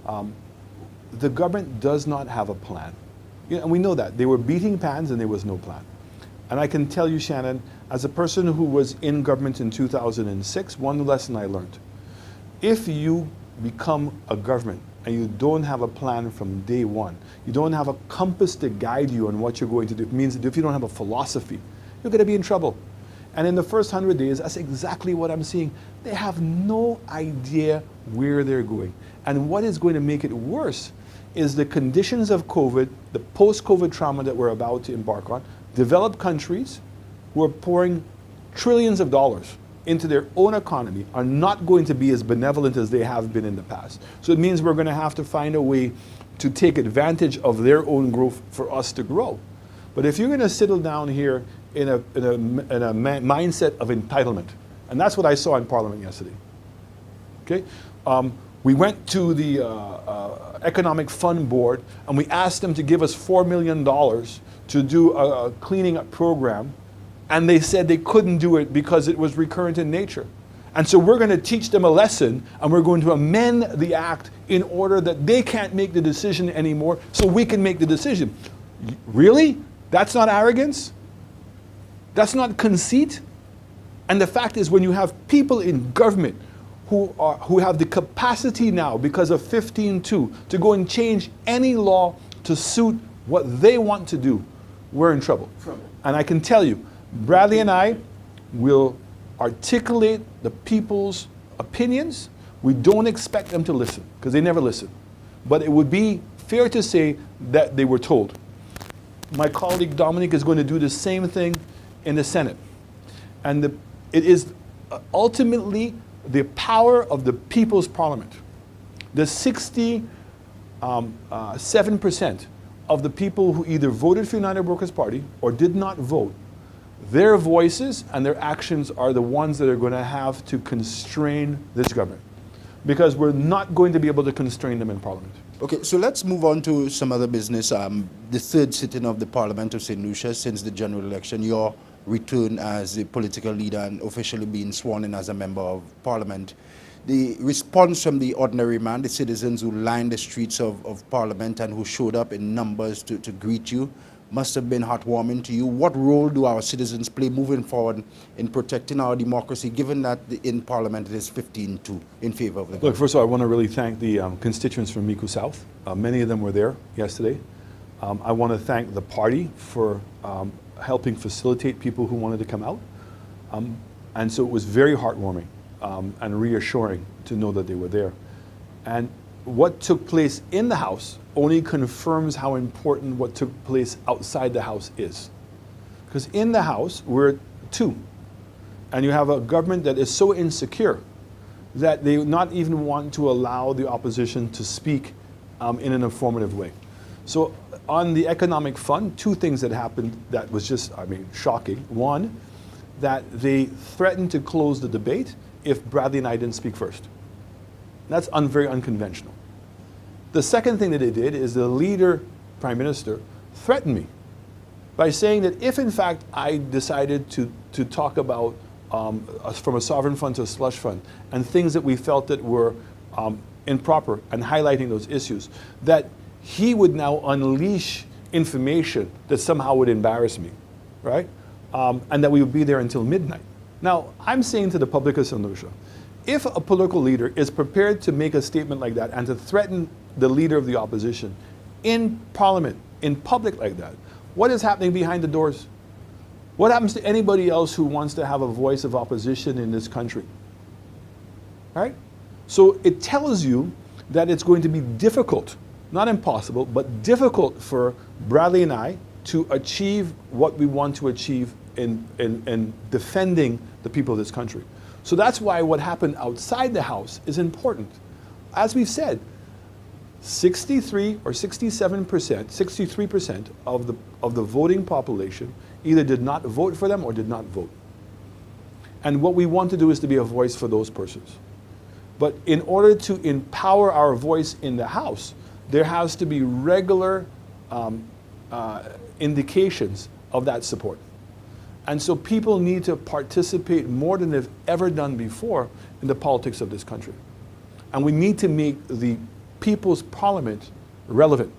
The government does not have a plan. And we know that. They were beating pans and there was no plan. And I can tell you, Shannon, as a person who was in government in 2006, one lesson I learned. If you become a government and you don't have a plan from day one, you don't have a compass to guide you on what you're going to do, it means that if you don't have a philosophy, you're going to be in trouble. And in the first 100 days, that's exactly what I'm seeing. They have no idea where they're going. And what is going to make it worse is the conditions of COVID, the post-COVID trauma that we're about to embark on. Developed countries who are pouring trillions of dollars into their own economy are not going to be as benevolent as they have been in the past. So it means we're going to have to find a way to take advantage of their own growth for us to grow. But if you're going to settle down here in a mindset of entitlement, and that's what I saw in Parliament yesterday. Okay, we went to the Economic Fund Board and we asked them to give us $4 million to do a cleaning up program, and they said they couldn't do it because it was recurrent in nature. And so we're going to teach them a lesson, and we're going to amend the act in order that they can't make the decision anymore, so we can make the decision. Really? That's not arrogance? That's not conceit? And the fact is, when you have people in government who have the capacity now, because of 15.2, to go and change any law to suit what they want to do, we're in trouble. And I can tell you, Bradley and I will articulate the people's opinions. We don't expect them to listen, because they never listen. But it would be fair to say that they were told. My colleague Dominic is going to do the same thing in the Senate. And it is ultimately the power of the People's Parliament. The 67% of the people who either voted for United Workers' Party or did not vote, their voices and their actions are the ones that are going to have to constrain this government, because we're not going to be able to constrain them in Parliament. Okay, so let's move on to some other business. The third sitting of the Parliament of St. Lucia since the general election, your return as a political leader and officially being sworn in as a member of Parliament. The response from the ordinary man, the citizens who lined the streets of Parliament and who showed up in numbers to greet you, must have been heartwarming to you. What role do our citizens play moving forward in protecting our democracy, given that in Parliament it is 15-2 in favor of the government? Look, first of all, I want to really thank the constituents from Micoud South. Many of them were there yesterday. I want to thank the party for helping facilitate people who wanted to come out. And so it was very heartwarming and reassuring to know that they were there. And what took place in the House only confirms how important what took place outside the House is. Because in the House, we're two. And you have a government that is so insecure that they not even want to allow the opposition to speak in an informative way. So on the Economic Fund, two things that happened that was just, shocking. One, that they threatened to close the debate if Bradley and I didn't speak first. That's very unconventional. The second thing that they did is the leader, Prime Minister, threatened me by saying that if in fact I decided to talk about from a sovereign fund to a slush fund and things that we felt that were improper and highlighting those issues, that he would now unleash information that somehow would embarrass me, right? And that we would be there until midnight. Now, I'm saying to the public of St. Lucia, if a political leader is prepared to make a statement like that and to threaten the leader of the opposition in Parliament, in public like that, what is happening behind the doors? What happens to anybody else who wants to have a voice of opposition in this country? Right? So it tells you that it's going to be difficult, not impossible, but difficult for Bradley and I to achieve what we want to achieve in defending the people of this country. So that's why what happened outside the House is important. As we've said, 63 or 67%, 63% of the voting population either did not vote for them or did not vote. And what we want to do is to be a voice for those persons. But in order to empower our voice in the House, there has to be regular indications of that support. And so people need to participate more than they've ever done before in the politics of this country. And we need to make the People's Parliament relevant.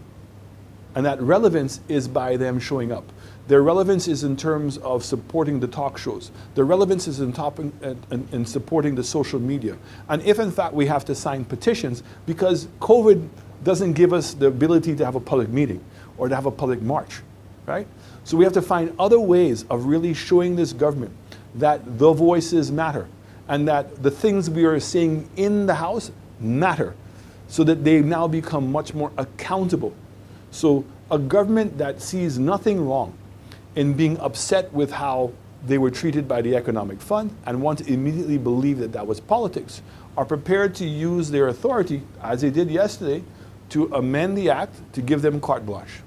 And that relevance is by them showing up. Their relevance is in terms of supporting the talk shows. Their relevance is in supporting the social media. And if in fact we have to sign petitions, because COVID doesn't give us the ability to have a public meeting or to have a public march, right? So we have to find other ways of really showing this government that the voices matter and that the things we are saying in the House matter, so that they now become much more accountable. So a government that sees nothing wrong in being upset with how they were treated by the Economic Fund and want to immediately believe that that was politics, are prepared to use their authority, as they did yesterday, to amend the act to give them carte blanche.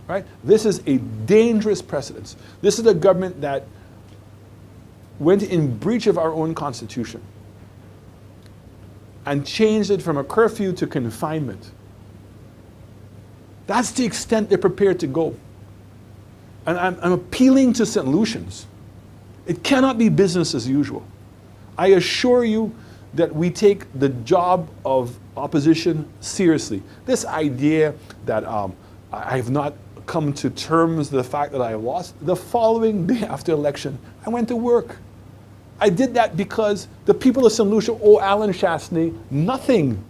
Right? This is a dangerous precedent. This is a government that went in breach of our own Constitution and changed it from a curfew to confinement. That's the extent they're prepared to go. And I'm appealing to St. Lucians. It cannot be business as usual. I assure you that we take the job of opposition seriously. This idea that I have not come to terms with the fact that I lost, the following day after election, I went to work. I did that because the people of St. Lucia owe Alan Chastanet nothing.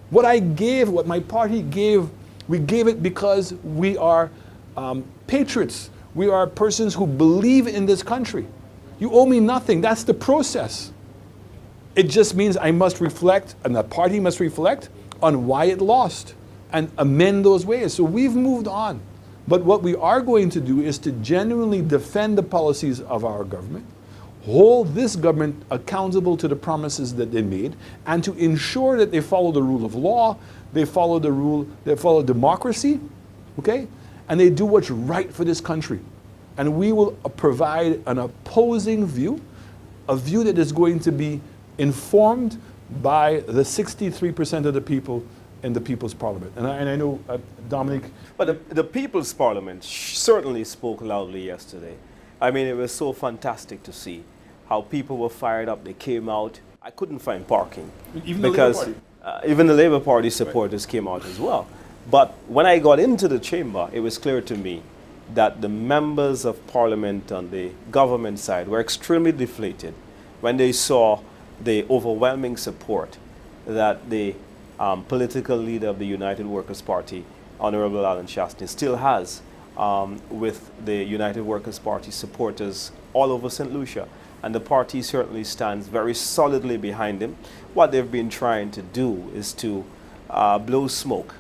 What I gave, what my party gave, we gave it because we are patriots. We are persons who believe in this country. You owe me nothing. That's the process. It just means I must reflect, and the party must reflect on why it lost and amend those ways. So we've moved on. But what we are going to do is to genuinely defend the policies of our government, hold this government accountable to the promises that they made, and to ensure that they follow the rule of law, they follow democracy, okay? And they do what's right for this country. And we will provide an opposing view, a view that is going to be informed by the 63% of the people in the People's Parliament. And I know, Dominic... But the People's Parliament certainly spoke loudly yesterday. I mean, it was so fantastic to see how people were fired up. They came out. I couldn't find parking. Even because the Labour Party. Even the Labour Party supporters came out as well. But when I got into the chamber, it was clear to me that the members of Parliament on the government side were extremely deflated when they saw the overwhelming support that the political leader of the United Workers' Party, Honorable Alan Chastanet, still has with the United Workers' Party supporters all over St. Lucia. And the party certainly stands very solidly behind him. What they've been trying to do is to blow smoke,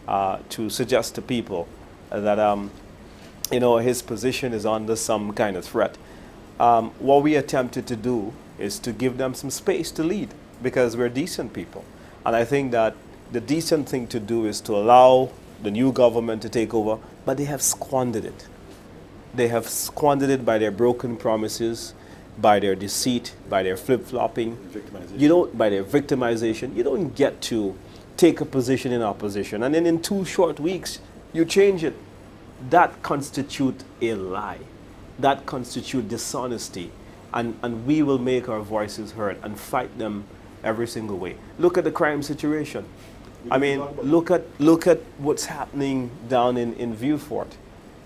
to suggest to people that his position is under some kind of threat. What we attempted to do is to give them some space to lead, because we're decent people. And I think that the decent thing to do is to allow the new government to take over, but they have squandered it. They have squandered it by their broken promises, by their deceit, by their flip-flopping. By their victimization. You don't get to take a position in opposition and then in 2 short weeks you change it. That constitutes a lie. That constitutes dishonesty. And we will make our voices heard and fight them every single way. Look at the crime situation. I mean, look at what's happening down in Viewfort.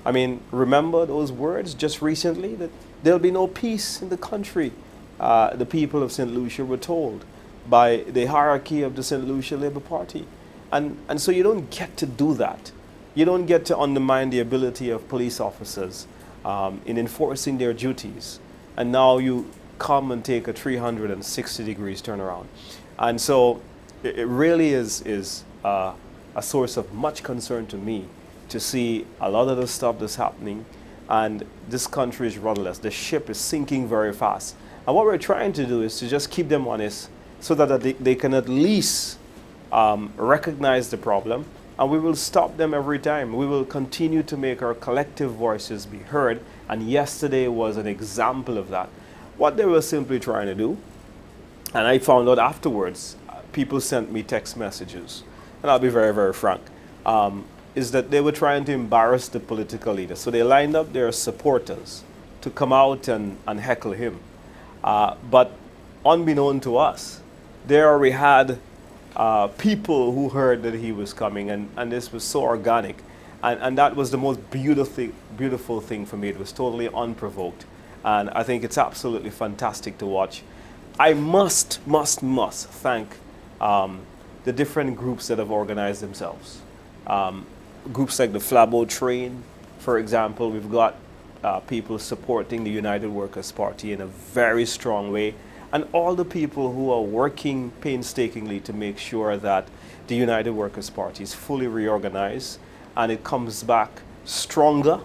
I mean, remember those words just recently that there'll be no peace in the country. The people of St. Lucia were told by the hierarchy of the St. Lucia Labour Party. And so you don't get to do that. You don't get to undermine the ability of police officers in enforcing their duties. And now you come and take a 360 degrees turnaround. And so it really is a source of much concern to me to see a lot of the stuff that's happening. And this country is rudderless. The ship is sinking very fast. And what we're trying to do is to just keep them honest so that they can at least recognize the problem. And we will stop them every time. We will continue to make our collective voices be heard. And yesterday was an example of that. What they were simply trying to do, and I found out afterwards, people sent me text messages, and I'll be very, very frank, is that they were trying to embarrass the political leader. So they lined up their supporters to come out and heckle him. But unbeknown to us, there already had people who heard that he was coming, and this was so organic. And that was the most beautiful thing for me. It was totally unprovoked. And I think it's absolutely fantastic to watch. I must thank the different groups that have organized themselves. Groups like the Flabo Train, for example, we've got people supporting the United Workers' Party in a very strong way, and all the people who are working painstakingly to make sure that the United Workers' Party is fully reorganized and it comes back stronger.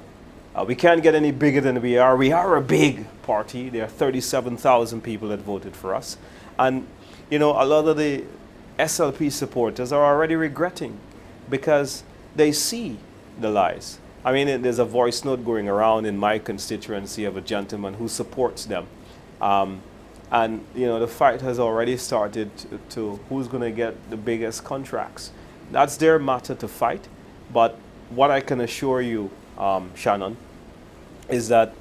We can't get any bigger than we are. We are a big party. There are 37,000 people that voted for us. And, you know, a lot of the SLP supporters are already regretting because they see the lies. I mean, there's a voice note going around in my constituency of a gentleman who supports them. And, you know, the fight has already started to who's going to get the biggest contracts. That's their matter to fight. But what I can assure you, Shannon, is that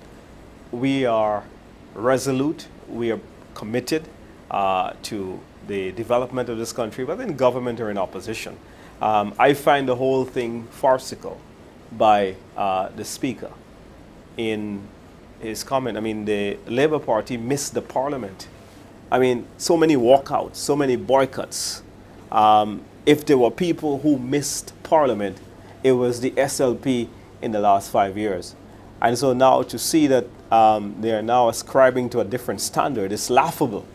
we are resolute, we are committed to the development of this country, whether in government or in opposition. I find the whole thing farcical by the Speaker in his comment. I mean, the Labour Party missed the Parliament. I mean, so many walkouts, so many boycotts. If there were people who missed Parliament, it was the SLP in the last 5 years. And so now to see that they are now ascribing to a different standard is laughable.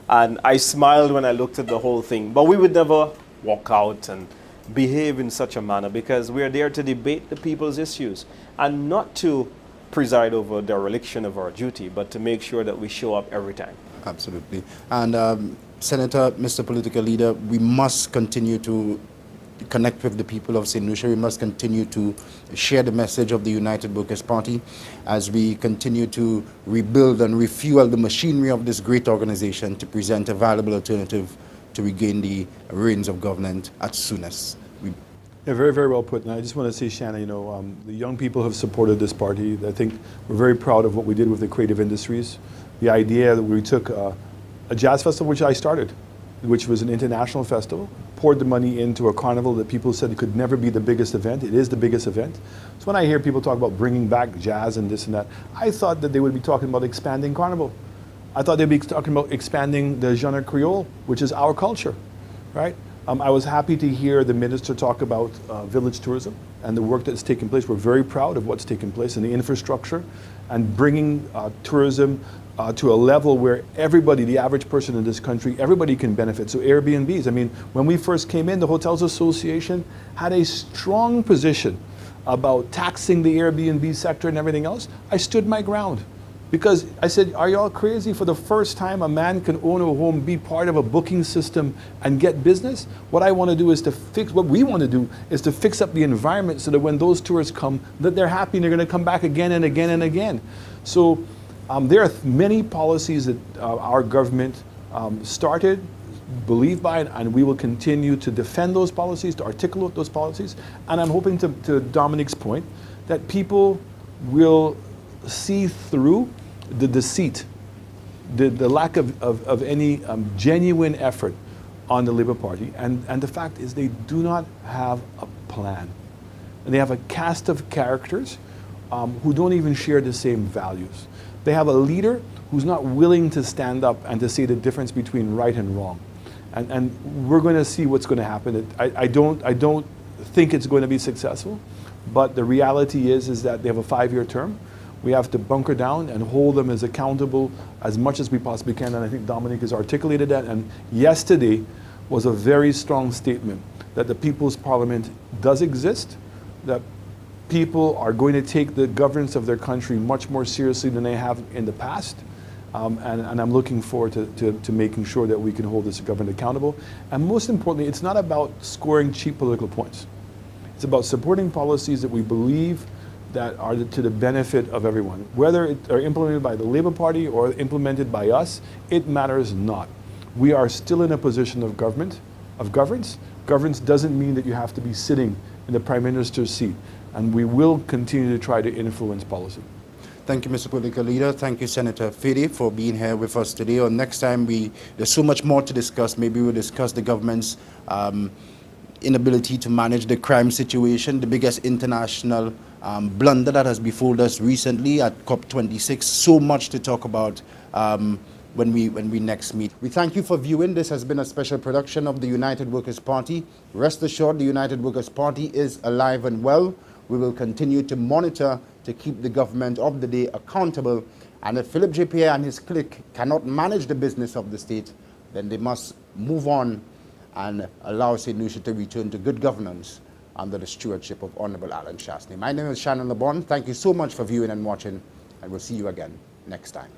And I smiled when I looked at the whole thing. But we would never walk out and behave in such a manner because we are there to debate the people's issues and not to preside over the dereliction of our duty, but to make sure that we show up every time. Absolutely. And Senator, Mr. Political Leader, we must continue to connect with the people of St. Lucia. We must continue to share the message of the United Workers' Party as we continue to rebuild and refuel the machinery of this great organization to present a valuable alternative to regain the reins of government as soon as we... Yeah, very, very well put. And I just want to say, Shanna, you know, the young people have supported this party. I think we're very proud of what we did with the creative industries. The idea that we took a jazz festival, which I started, which was an international festival, poured the money into a carnival that people said could never be the biggest event. It is the biggest event. So when I hear people talk about bringing back jazz and this and that, I thought that they would be talking about expanding carnival. I thought they'd be talking about expanding the genre creole, which is our culture, right? I was happy to hear the minister talk about village tourism and the work that's taking place. We're very proud of what's taking place in the infrastructure and bringing tourism to a level where everybody, the average person in this country, everybody can benefit. So Airbnbs, I mean, when we first came in, the Hotels Association had a strong position about taxing the Airbnb sector and everything else. I stood my ground because I said, are y'all crazy? For the first time, a man can own a home, be part of a booking system and get business? What I want to do is to fix, what we want to do is to fix up the environment so that when those tourists come, that they're happy and they're going to come back again and again and again. So there are many policies that our government started, believed by, and we will continue to defend those policies, to articulate those policies. And I'm hoping to Dominic's point, that people will see through the deceit, the lack of any genuine effort on the Labour Party. And the fact is they do not have a plan. And they have a cast of characters who don't even share the same values. They have a leader who's not willing to stand up and to say the difference between right and wrong. And we're going to see what's going to happen. I don't think it's going to be successful, but the reality is that they have a 5-year term. We have to bunker down and hold them as accountable as much as we possibly can. And I think Dominic has articulated that. And yesterday was a very strong statement that the People's Parliament does exist, that people are going to take the governance of their country much more seriously than they have in the past. And I'm looking forward to making sure that we can hold this government accountable. And most importantly, it's not about scoring cheap political points. It's about supporting policies that we believe that are to the benefit of everyone. Whether it are implemented by the Labour Party or implemented by us, it matters not. We are still in a position of governance. Governance doesn't mean that you have to be sitting in the Prime Minister's seat, and we will continue to try to influence policy. Thank you, Mr. Political Leader. Thank you, Senator Fede, for being here with us today. Or next time, there's so much more to discuss. Maybe we'll discuss the government's inability to manage the crime situation, the biggest international blunder that has befallen us recently at COP26. So much to talk about when we next meet. We thank you for viewing. This has been a special production of the United Workers' Party. Rest assured, the United Workers' Party is alive and well. We will continue to monitor to keep the government of the day accountable. And if Philip J. Pierre and his clique cannot manage the business of the state, then they must move on and allow St. Lucia to return to good governance under the stewardship of Honorable Alan Chastanet. My name is Shannon LeBon. Thank you so much for viewing and watching, and we'll see you again next time.